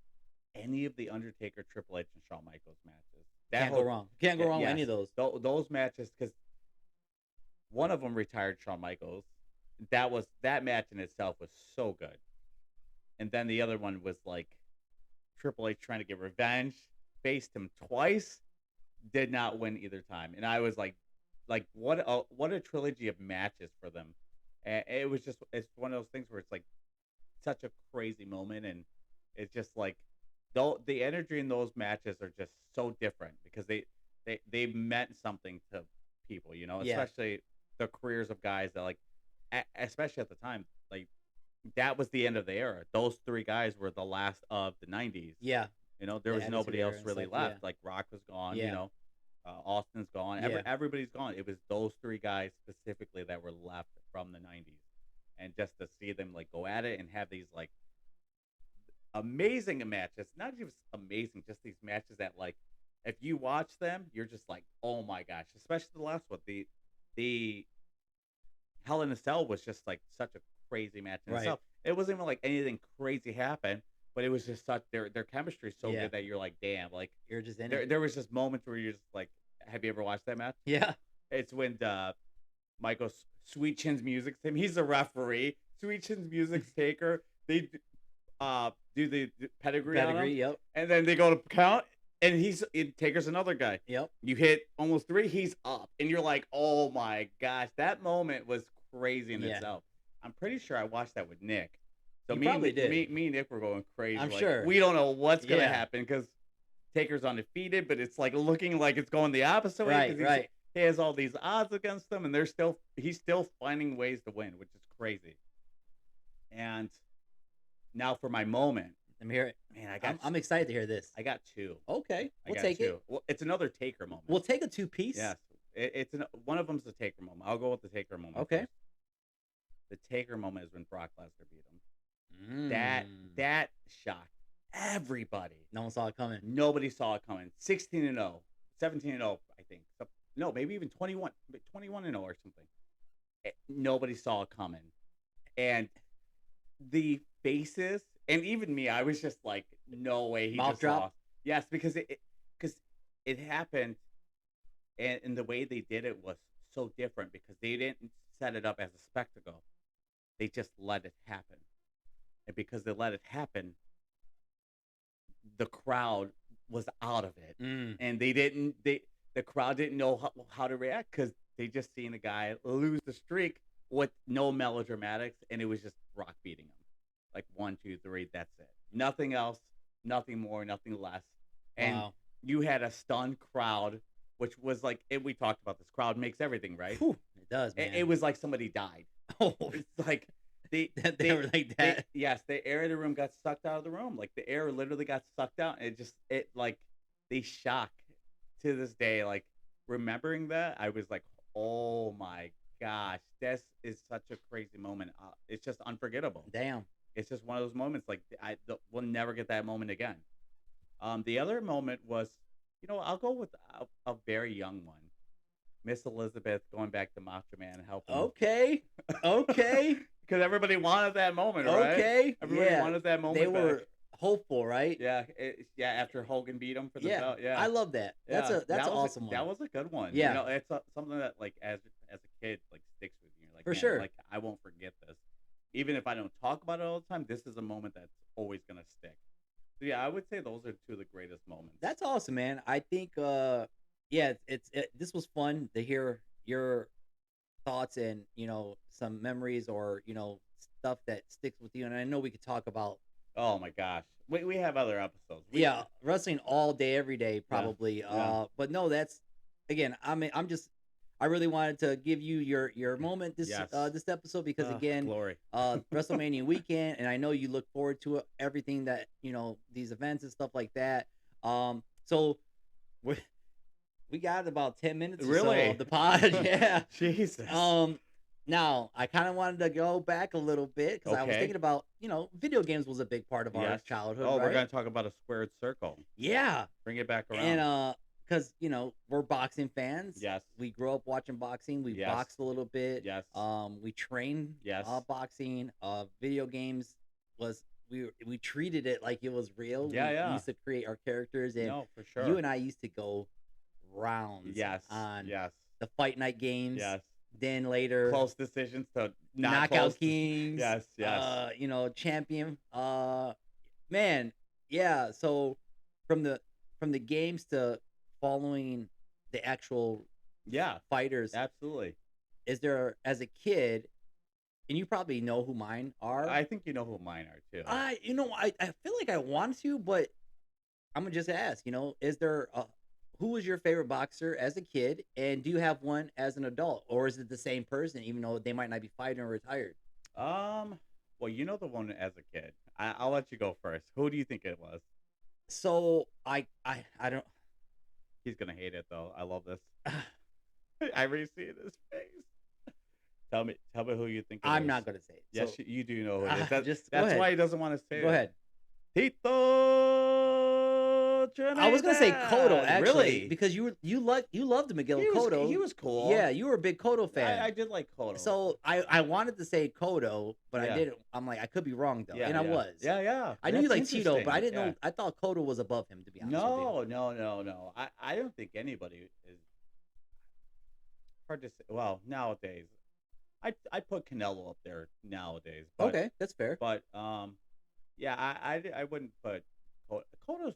any of the Undertaker, Triple H, and Shawn Michaels matches. Can't go wrong. Can't go wrong with any of those. Those matches, because one of them retired Shawn Michaels. That match in itself was so good. And then the other one was like Triple H trying to get revenge, faced him twice, did not win either time. And I was like what a trilogy of matches for them. And it's one of those things where it's like such a crazy moment, and it's just like though the energy in those matches are just so different because they meant something to people, Yeah. especially the careers of guys that like especially at the time, like that was the end of the era. Those three guys were the last of the 90s. Yeah. There The was Attitude nobody Era else and really stuff, yeah. left. Like Rock was gone, Yeah. Austin's gone. Yeah. Everybody's gone. It was those three guys specifically that were left from the 90s. And just to see them like go at it and have these like amazing matches, not just amazing, just these matches that like if you watch them, you're just like, oh my gosh, especially the last one. The Hell in a Cell was just like such a crazy match in Right. itself. It wasn't even like anything crazy happened, but it was just such their chemistry is so Yeah. good that you're like, damn, like You're just in there it. there was just moments where you're just like, have you ever watched that match? Yeah. It's when Michael Sweet Chin's music's him. He's the referee. Sweet Chin's music's Taker. They do the pedigree on him, Pedigree, yep. and then they go to count, and Taker's another guy. Yep. You hit almost 3, he's up, and you're like, oh my gosh, that moment was crazy in Yeah. itself. I'm pretty sure I watched that with Nick. So You me probably and did. me and Nick were going crazy. I'm like, sure. we don't know what's gonna Yeah. happen because Taker's undefeated, but it's like looking like it's going the opposite way. Right, 'cause right. He has all these odds against him, and he's still finding ways to win, which is crazy. And now for my moment, Let me hear it. man, I'm excited to hear this. I got two. Okay. I We'll got take two. it. Well, it's another Taker moment. We'll take a 2-piece. Yes, one of them's the Taker moment. I'll go with the Taker moment. Okay. first. The Taker moment is when Brock Lesnar beat him. Mm. That shocked everybody. No one saw it coming. Nobody saw it coming. 16-0, 17-0, I think. No, maybe even 21-0 or something. Nobody saw it coming. And the faces, and even me, I was just like, no way he Mouth just drop? lost. Yes, because it happened, and the way they did it was so different because they didn't set it up as a spectacle. They just let it happen. And because they let it happen, the crowd was out of it. Mm. And the crowd didn't know how to react because they just seen a guy lose the streak with no melodramatics, and it was just Rock beating him. Like 1, 2, 3, that's it. Nothing else, nothing more, nothing less. and Wow. you had a stunned crowd, which was like, and we talked about this. Crowd makes everything, right? Whew, it does, It man. was like somebody died. Oh, It's like they they were like that. yes, the air in the room got sucked out of the room. Like the air literally got sucked out. And it like they shock to this day. Like remembering that, I was like, oh my gosh, this is such a crazy moment. It's just unforgettable. Damn. It's just one of those moments. Like we'll never get that moment again. The other moment was, I'll go with a very young one. Miss Elizabeth going back to Macho Man and helping. Okay. Okay. Because everybody wanted that moment, right? Okay. Everybody wanted that moment. They were hopeful, right? Yeah, after Hogan beat him for the belt. Yeah, I love that. That's yeah, an awesome one. That was a good one. Yeah. It's something that like as a kid like sticks with you. Like For man, sure. like I won't forget this. Even if I don't talk about it all the time, this is a moment that's always gonna stick. So yeah, I would say those are two of the greatest moments. That's awesome, man. I think this was fun to hear your thoughts and some memories or stuff that sticks with you. And I know we could talk about Oh my gosh, we have other episodes. wrestling all day, every day, probably. Yeah. But no, that's again. I really wanted to give you your moment this Yes. This episode because again, glory. WrestleMania weekend, and I know you look forward to it, everything that these events and stuff like that. So we got about 10 minutes or so Really? of the pod. Yeah. Jesus. Now I kind of wanted to go back a little bit because I was Okay. thinking about video games was a big part of our Yes. childhood. Oh, right? we're gonna talk about a squared circle. Yeah. Bring it back around. And because we're boxing fans. Yes. We grew up watching boxing. We Yes. boxed a little bit. Yes. We trained. Yes. Boxing. Video games was we treated it like it was real. Yeah, we yeah. used to create our characters, and No, for sure. you and I used to go rounds. Yes. On Yes. the fight night games. Yes. Then later, Close decisions to not knockout close kings. Yes. Yes. Champion. Man, yeah. So from the games to following the actual Yeah. fighters, Absolutely. is there as a kid, and you probably know who mine are. I think you know who mine are too. I feel like I want to, but I'm gonna just ask. Is there who was your favorite boxer as a kid, and do you have one as an adult, or is it the same person, even though they might not be fighting or retired? Well, you know the one as a kid. I'll let you go first. Who do you think it was? So I don't. He's gonna hate it though. I love this. I already see it in his face. Tell me who you think it I'm is. not gonna say it. Yes, So, you do know who it is. just go That's ahead. why he doesn't want to say it. Go ahead. Tito Trinidad. I was gonna say Cotto actually, Really? because you loved Miguel Cotto. He was cool. Yeah, you were a big Cotto fan. I did like Cotto. So I wanted to say Cotto, but I Yeah. didn't. I'm like I could be wrong though, Yeah, and I yeah. was. Yeah. I knew you That's liked Tito, but I didn't interesting. know. I thought Cotto was above him. To be honest with you. No. I don't think anybody is hard to say. Well, nowadays, I put Canelo up there nowadays. But, Okay, that's fair. But yeah, I wouldn't put Cotto's.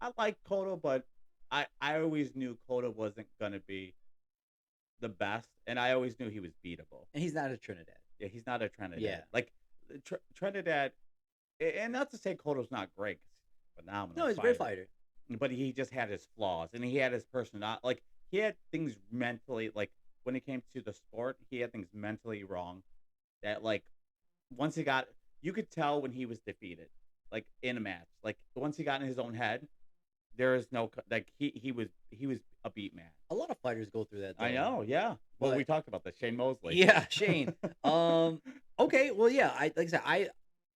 I like Cotto, but I always knew Cotto wasn't gonna be the best, and I always knew he was beatable. And he's not a Trinidad. Yeah, he's not a Trinidad. Yeah. Like Trinidad, and not to say Cotto's not great, 'cause he's a phenomenal. No, he's a great fighter. But he just had his flaws, and he had his personality. Like he had things mentally, like when it came to the sport, he had things mentally wrong. That like once he got, you could tell when he was defeated, like in a match. Like once he got in his own head, there is no like he was a beat man. A lot of fighters go through that. I though. know, yeah. Well, But- we talked about this, Shane Mosley. Yeah, Shane. Okay, well, yeah. Like I said,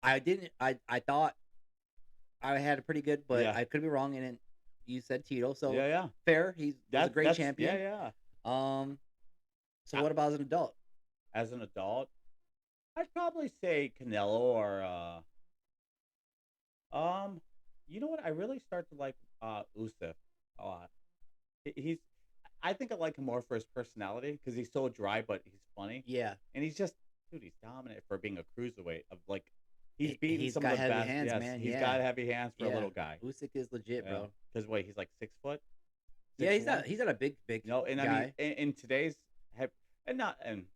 I thought I had a pretty good, but Yeah. I could be wrong. And then you said Tito, so yeah. fair. He's a great That's- champion. Yeah. So what about as an adult? As an adult, I'd probably say Canelo or you know what? I really start to like Usyk a lot. He's I think I like him more for his personality because he's so dry, but he's funny, Yeah, and he's just he's dominant for being a cruiserweight. Of like he's beaten he's some got of the heavy best. hands, Yes, man. He's Yeah. got heavy hands for Yeah. a little guy. Usyk is legit, bro. Because wait, he's like 6 foot. Yeah, 6'1"? he's not a big No, and guy. I mean, in today's and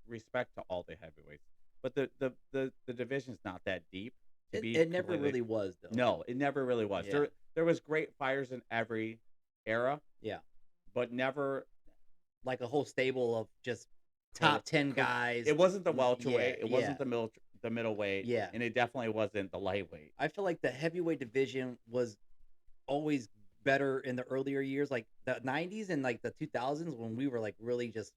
respect to all the heavyweights, but the division's not that deep. To be It never completely- really was though. No, it never really was. Yeah. there was great fighters in every era, Yeah. but never Like a whole stable of just cor- top 10 cor- guys. it wasn't the Yeah, welterweight, it yeah, wasn't the middleweight, yeah. and it definitely wasn't the lightweight. I feel like the heavyweight division was always better in the earlier years, like the 90s and like the 2000s when we were like really just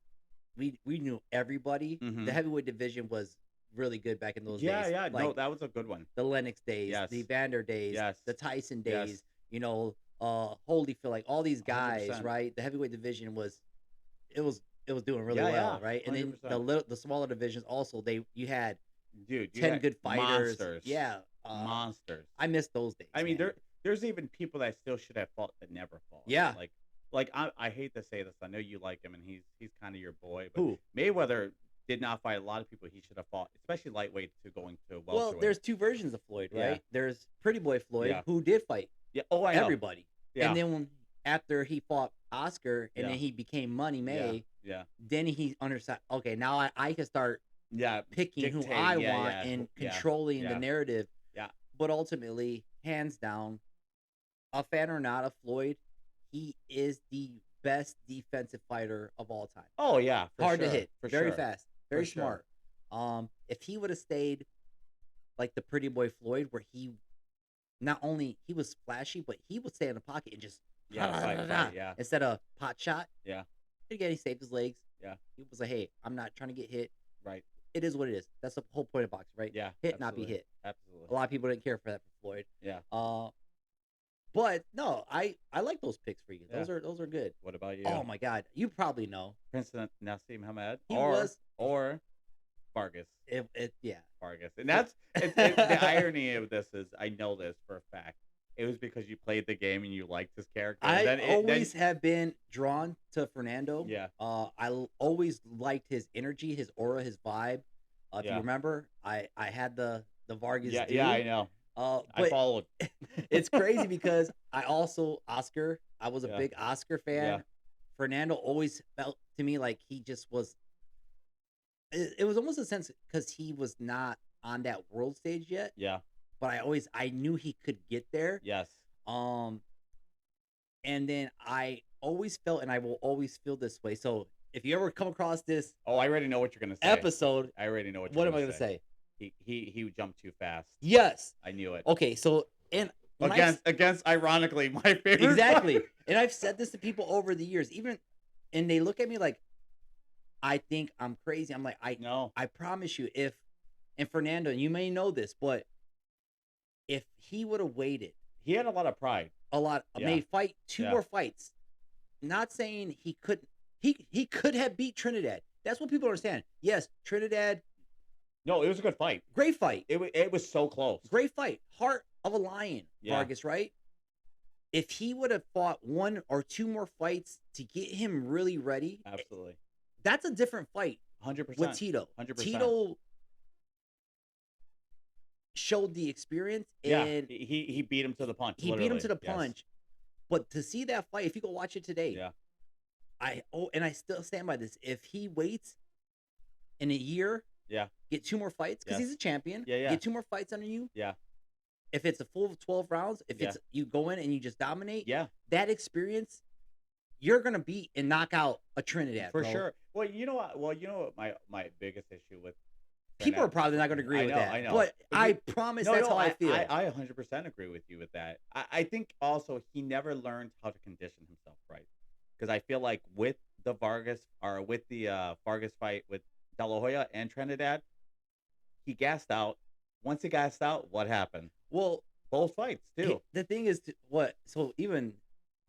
we knew everybody. The Hmm. heavyweight division was really good back in those Yeah, days. yeah, no, Like that was a good one. the Lennox days, Yes, the Vander days, yes, the Tyson yes, days, Holyfield, like all these guys, 100%. right? The heavyweight division it was doing really Yeah, well, yeah, right? And then 100%. the smaller divisions also you had Dude, you 10 had good fighters. monsters, Yeah, monsters. I miss those days, I mean, man. there's even people that still should have fought that never fought. Yeah. Like I hate to say this. I know you like him, and he's kind of your boy. But Who? Mayweather did not fight a lot of people he should have fought, especially lightweight to going to Well, welterweight. there's two versions of Floyd, Yeah. right? There's Pretty Boy Floyd, Yeah. who did fight Yeah. Oh, I know. everybody. Yeah. And then after he fought Oscar and Yeah. then he became Money May, Yeah. then he understood, okay, now I can start Yeah. picking who Dictating, I yeah, want yeah, and yeah, controlling the yeah. narrative. Yeah. But ultimately, hands down, a fan or not of Floyd, he is the best defensive fighter of all time. Oh yeah. For Hard sure, to hit, For very sure. fast, very For sure. smart. If he would have stayed like the Pretty Boy Floyd, where he not only he was flashy, but he would stay in the pocket and just Yeah. Fight, yeah. instead of pot shot. Yeah. Again, he saved his legs. Yeah. He was like, hey, I'm not trying to get hit. Right. It is what it is. That's the whole point of boxing, right? Yeah. Hit, not be absolutely. hit. Absolutely. A lot of people didn't care for that for Floyd. Yeah. But no, I like those picks for you. Yeah. Those are good. What about you? Oh my God, you probably know. Prince Nassim Hamed, He or was- or Vargas. Yeah. Vargas, and that's the irony of this is I know this for a fact. It was because you played the game and you liked his character. and I then always have been drawn to Fernando. Yeah. Always liked his energy, his aura, his vibe. If Yeah. you remember, I had the Vargas. yeah, dude. yeah, I know. I But followed. it's crazy because I also Oscar. I was a Yeah. big Oscar fan. Yeah. Fernando always felt to me like he just was. It was almost a sense because he was not on that world stage yet, Yeah. but I knew he could get there. Yes. And then I always felt, and I will always feel this way. So if you ever come across this Oh, I already know what you're gonna say. episode, I already know what. what you're am I gonna say? He jumped too fast. Yes. I knew it. Okay. So and when I Against ironically my favorite. exactly. fighter. And I've said this to people over the years, and they look at me like I think I'm crazy. I'm like, No. I promise you, and Fernando, you may know this, but if he would have waited He had a lot of pride. yeah. may fight two Yeah. more fights, not saying he could have beat Trinidad. That's what people understand. Yes, Trinidad, No, it was a good fight. great fight. It was so close. Great fight. Heart of a lion, Yeah. Vargas, right? If he would have fought one or two more fights to get him really ready, Absolutely. that's a different fight 100%. with Tito. 100%. Tito showed the experience, Yeah. and He beat him to the punch. he beat him to the literally. Yes. punch. But to see that fight, if you go watch it today, Yeah. and I still stand by this. If he waits in a year, Yeah. get two more fights because Yes. he's a champion. Yeah, yeah. Get two more fights under you. Yeah. If it's a full 12 rounds, if Yeah. it's you go in and you just dominate, Yeah. that experience, you're gonna beat and knock out a Trinidad For bro. sure. Well, you know what? My biggest issue with People are probably not gonna agree I with know, that, I know. but But I you- promise No, that's no, how I feel. I 100% agree with you with that. I think also he never learned how to condition himself right, because I feel like with the Vargas fight with De La Hoya and Trinidad, he gassed out. Once he gassed out, what happened? Well, Both fights too. the thing is, so even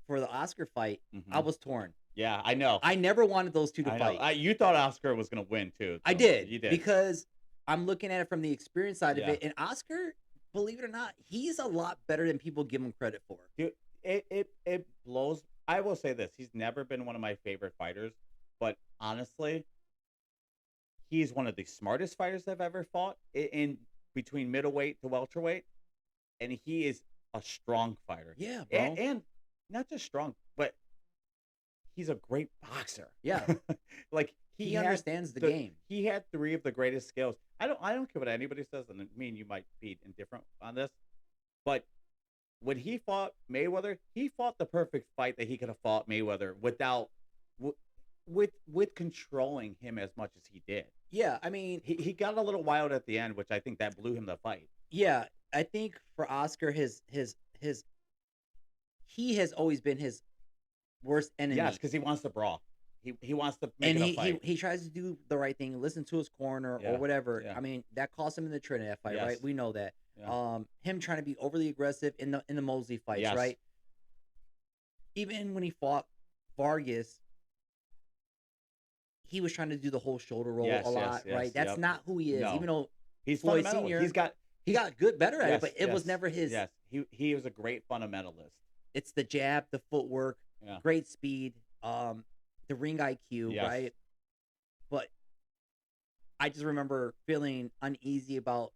for the Oscar fight, Mhm. I was torn. Yeah, I know. I never wanted those two to I know. fight. You thought Oscar was gonna win too. I so did. You did. Because I'm looking at it from the experience side Yeah. of it. And Oscar, believe it or not, he's a lot better than people give him credit for. Dude, it blows. I will say this: he's never been one of my favorite fighters, but honestly, he's one of the smartest fighters I've ever fought in between middleweight to welterweight, and he is a strong fighter. Yeah, bro. And not just strong, but he's a great boxer. Yeah. Like he had understands the game. He had three of the greatest skills. I don't care what anybody says, and me and you might be indifferent on this, but when he fought Mayweather, he fought the perfect fight that he could have fought Mayweather without w- with controlling him as much as he did. Yeah, I mean, He got a little wild at the end, which I think that blew him the fight. yeah, I think for Oscar, his he has always been his worst Yes, enemy. because he wants to brawl. He wants to make And it a fight. he tries to do the right thing, listen to his corner or Yeah, whatever. yeah. I mean, that cost him in the Trinidad fight, right? Yes. We know that. Yeah. Him trying to be overly aggressive in the Mosley fights, Yes. right? Even when he fought Vargas, he was trying to do the whole shoulder roll Yes, a yes, lot, yes, right? That's yep. not who he is. No. Even though He's Floyd fundamental. Sr. He's got he got good, better at it, yes, but it was yes, never his. Yes, he was a great fundamentalist. It's the jab, the footwork, Yeah. great speed, the ring IQ, Yes. right? But I just remember feeling uneasy about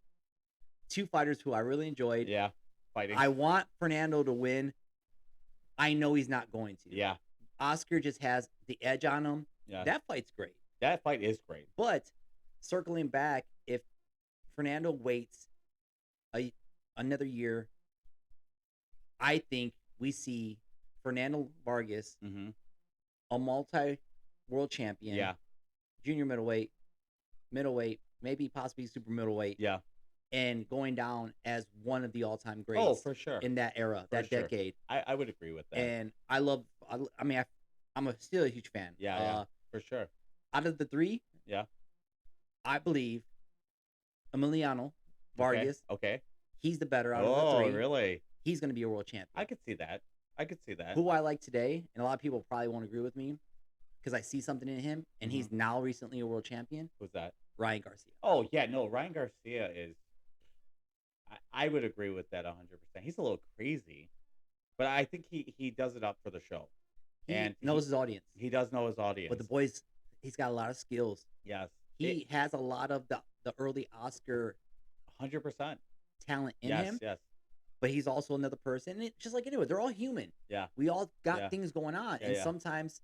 two fighters who I really enjoyed. Yeah, fighting. I want Fernando to win. I know he's not going to. Yeah, Oscar just has the edge on him. yeah. That fight's great. That fight is great. But circling back, if Fernando waits another year, I think we see Fernando Vargas, Mm-hmm. a multi-world champion, Yeah, junior middleweight, maybe possibly super middleweight, yeah. and going down as one of the all-time greats Oh, for sure. in that era, that sure. decade. I would agree with that. And I'm still a huge fan. Yeah, for sure. Out of the three, Yeah. I believe Emiliano Vargas, Okay. he's the better out of the Oh, three. really? He's going to be a world champion. I could see that. Who I like today, and a lot of people probably won't agree with me because I see something in him, and he's now recently a world champion. Who's that? Ryan Garcia. Oh, yeah. No, Ryan Garcia is. I would agree with that 100%. He's a little crazy, but I think he does it up for the show. He knows his audience. He does know his audience. But the boys, he's got a lot of skills. Yes. He has a lot of the early Oscar 100%. talent in Yes, him. yes. But he's also another person. And just like anyone, they're all human. Yeah. We all got Yeah. things going on. Yeah, and yeah. sometimes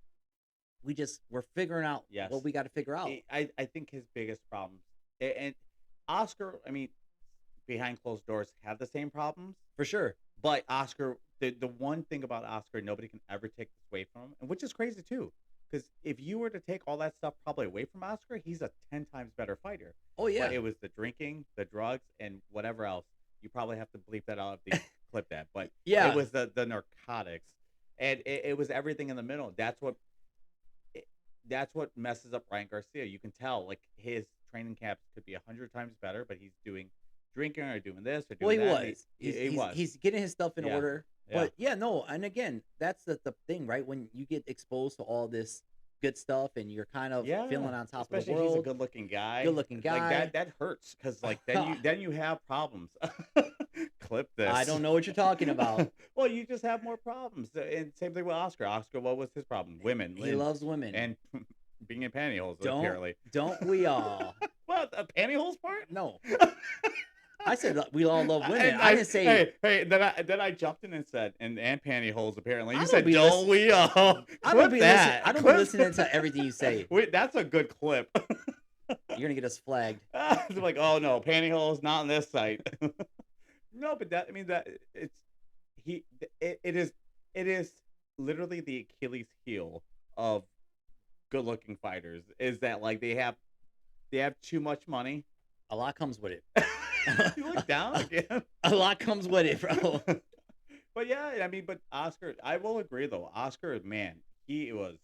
we're figuring out Yes. what we got to figure out. I think his biggest problems, and Oscar, I mean, behind closed doors have the same problems, For sure. but Oscar, the one thing about Oscar, nobody can ever take this away from him, and which is crazy too, because if you were to take all that stuff probably away from Oscar, he's a 10 times better fighter. Oh, yeah. But it was the drinking, the drugs, and whatever else. You probably have to bleep that out if they clip that, but Yeah. it was the narcotics, and it was everything in the middle. That's what messes up Ryan Garcia. You can tell, like, his training camps could be 100 times better, but he's doing drinking or doing this or doing Well, that. He was. He's getting his stuff in Yeah. order. Yeah. But yeah, no. And again, that's the thing, right? When you get exposed to all this good stuff and you're kind of feeling on top Especially of the world. he's a good-looking guy. Good-looking Like guy. that hurts because like then you have problems. Clip this. I don't know what you're talking about. Well, you just have more problems. And same thing with Oscar. Oscar, what was his problem? Women. He loves women. And being in pantyhose, apparently. Don't we all? What, the pantyhose part? No. I said we all love women. I didn't say. Hey. Then I jumped in and said, and pantyhose. Apparently, you I said, don't be "Don't we all?" I don't Clip be that. I don't Clip be listening to everything you say. Wait, that's a good clip. You're gonna get us flagged. It's like, oh no, pantyhose not on this site. No, but that, I mean, that it is literally the Achilles heel of good-looking fighters is that like they have too much money. A lot comes with it. You look down again. A lot comes with it, bro. But yeah, I mean, but Oscar, I will agree though. Oscar, man, he was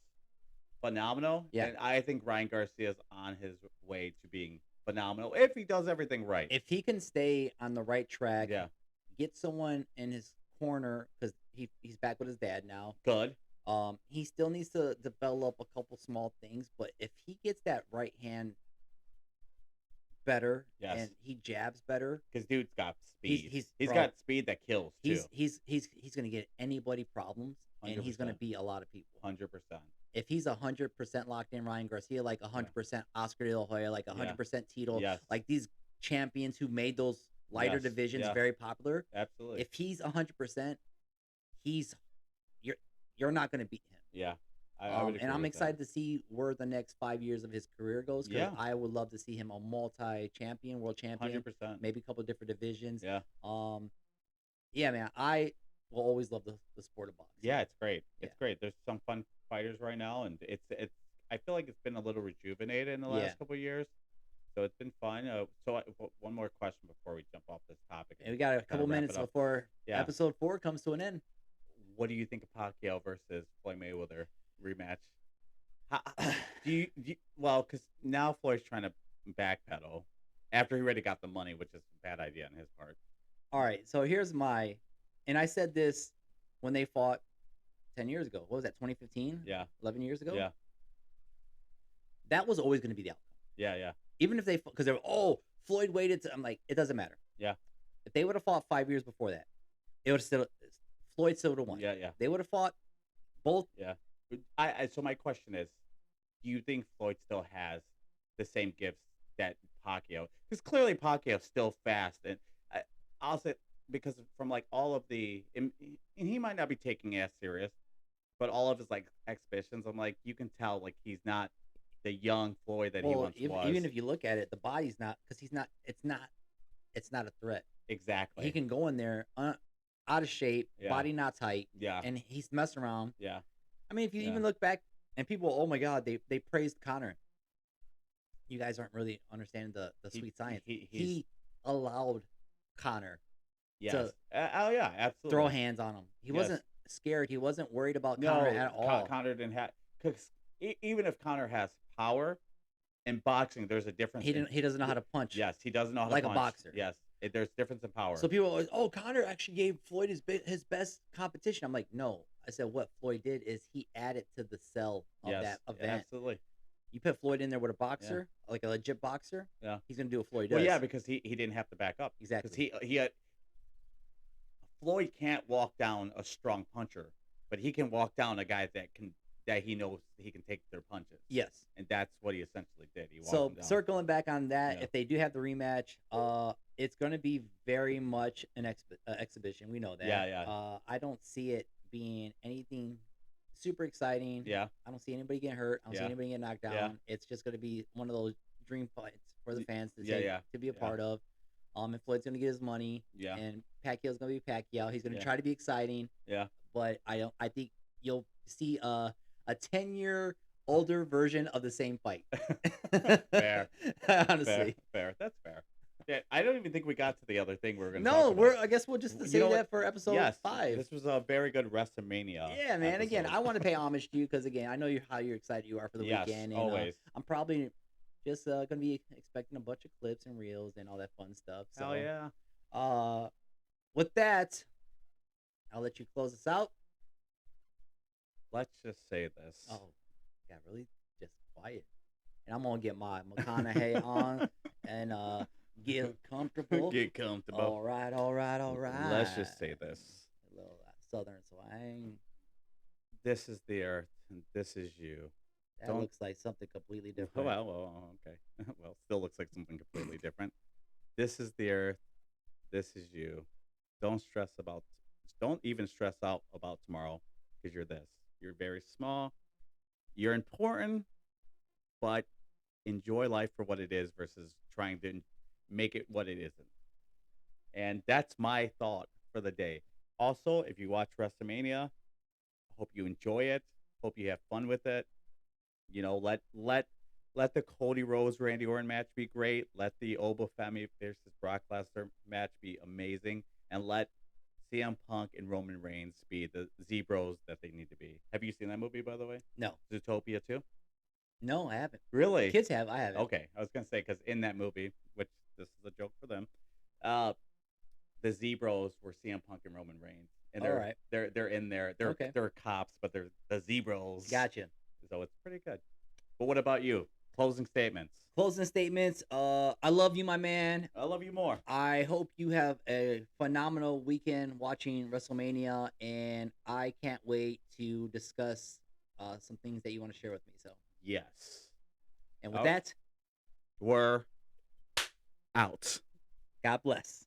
phenomenal. Yeah. And I think Ryan Garcia is on his way to being phenomenal if he does everything right. If he can stay on the right track, Yeah. get someone in his corner because he's back with his dad now. Good. He still needs to develop a couple small things, but if he gets that right hand better Yes. and he jabs better, Because dude's got speed. he's He's bro, got speed that kills too. he's gonna get anybody problems and he's gonna 100%. beat a lot of people. 100%. If he's 100% locked in, Ryan Garcia, like 100% Oscar De La Hoya, like 100% Tito, Yes. like these champions who made those lighter Yes, divisions yeah. very popular. Absolutely. If he's 100%, you're not gonna beat him. Yeah. I would agree And I'm with excited to see where the next 5 years of his career goes. Because Yeah. I would love to see him a multi-champion, world that. champion, 100%. maybe a couple of different divisions. Yeah. Yeah, man. will always love the sport of boxing. Yeah, it's great. Yeah. It's great. There's some fun fighters right now, and it's. I feel like it's been a little rejuvenated in the Yeah. last couple of years, so it's been fun. One more question before we jump off this topic. And we got a couple wrap it minutes up. before Yeah. episode 4 comes to an end. What do you think of Pacquiao versus Floyd Mayweather rematch? Do you well, because now Floyd's trying to backpedal after he already got the money, which is a bad idea on his part. All right, so here's and I said this when they fought 10 years ago. What was that, 2015? Yeah. 11 years ago? Yeah. That was always going to be the outcome. Yeah, yeah. Even if because they were, Floyd waited. I'm like, it doesn't matter. Yeah. If they would have fought 5 years before that, it would still Floyd still would have won. Yeah, yeah. They would have fought both. Yeah. So my question is, do you think Floyd still has the same gifts that Pacquiao? Because clearly Pacquiao's still fast, and I'll say because from like all of and he might not be taking it as serious, but all of his like exhibitions, I'm like, you can tell like he's not the young Floyd that he once was. Even if you look at it, the body's not, because he's not. It's not a threat. Exactly. He can go in there out of shape, body not tight, and he's messing around. Yeah. I mean, if you even look back, and people, oh my God, they praised Conor. You guys aren't really understanding the sweet science. He allowed Conor to absolutely throw hands on him. He wasn't scared. He wasn't worried about Conor at all. Conor didn't have, because even if Conor has power in boxing, there's a difference. He doesn't know how to punch. Yes, he doesn't know how to punch. Like a boxer. Yes, there's difference in power. So people are always, oh, Conor actually gave Floyd his best competition. I'm like, no. I said what Floyd did is he added to the sell of that event. Absolutely. You put Floyd in there with a boxer, like a legit boxer, he's gonna do what Floyd does. Well, yeah, because he didn't have to back up. Exactly. Because he had Floyd can't walk down a strong puncher, but he can walk down a guy that he knows he can take their punches. Yes. And that's what he essentially did. He walked so him down. Circling back on that, if they do have the rematch, it's going to be very much an exhibition. We know that. Yeah. I don't see it being anything super exciting. Yeah. I don't see anybody getting hurt. I don't see anybody getting knocked down. Yeah. It's just going to be one of those dream fights for the fans to to be a part of. And Floyd's going to get his money. Yeah. And Pacquiao's going to be Pacquiao. He's going to try to be exciting. Yeah. But I think you'll see a 10-year older version of the same fight. Fair. Honestly. Fair. That's fair. Yeah, I don't even think we got to the other thing we were going to talk about. I guess we'll just save that for episode 5. This was a very good WrestleMania. Yeah, man. Episode. Again, I want to pay homage to you because, again, I know how you're excited you are for the weekend. And, always. I'm probably just going to be expecting a bunch of clips and reels and all that fun stuff. So, hell yeah. With that, I'll let you close us out. Let's just say this. Oh, yeah, really just quiet. And I'm going to get my McConaughey on and get comfortable. Get comfortable. All right. Let's just say this. A little southern swang. This is the earth, and this is you. That looks like something completely different. Well, okay. Well, still looks like something completely different. This is the earth. This is you. Don't even stress out about tomorrow, because you're this. You're very small. You're important, but enjoy life for what it is versus trying to make it what it isn't. And that's my thought for the day. Also, if you watch WrestleMania, I hope you enjoy it. Hope you have fun with it. You know, let the Cody Rhodes Randy Orton match be great. Let the Oba family versus Brock Lesnar match be amazing, and let CM Punk and Roman Reigns be the Zebros that they need to be. Have you seen that movie, by the way? No. Zootopia 2? No, I haven't. Really? Kids have. I haven't. Okay. I was going to say, because in that movie, which this is a joke for them, the Zebros were CM Punk and Roman Reigns. And they're in there. They're cops, but they're the Zebros. Gotcha. So it's pretty good. But what about you? Closing statements. I love you, my man. I love you more. I hope you have a phenomenal weekend watching WrestleMania, and I can't wait to discuss some things that you want to share with me. So yes. And with that, we're out. God bless.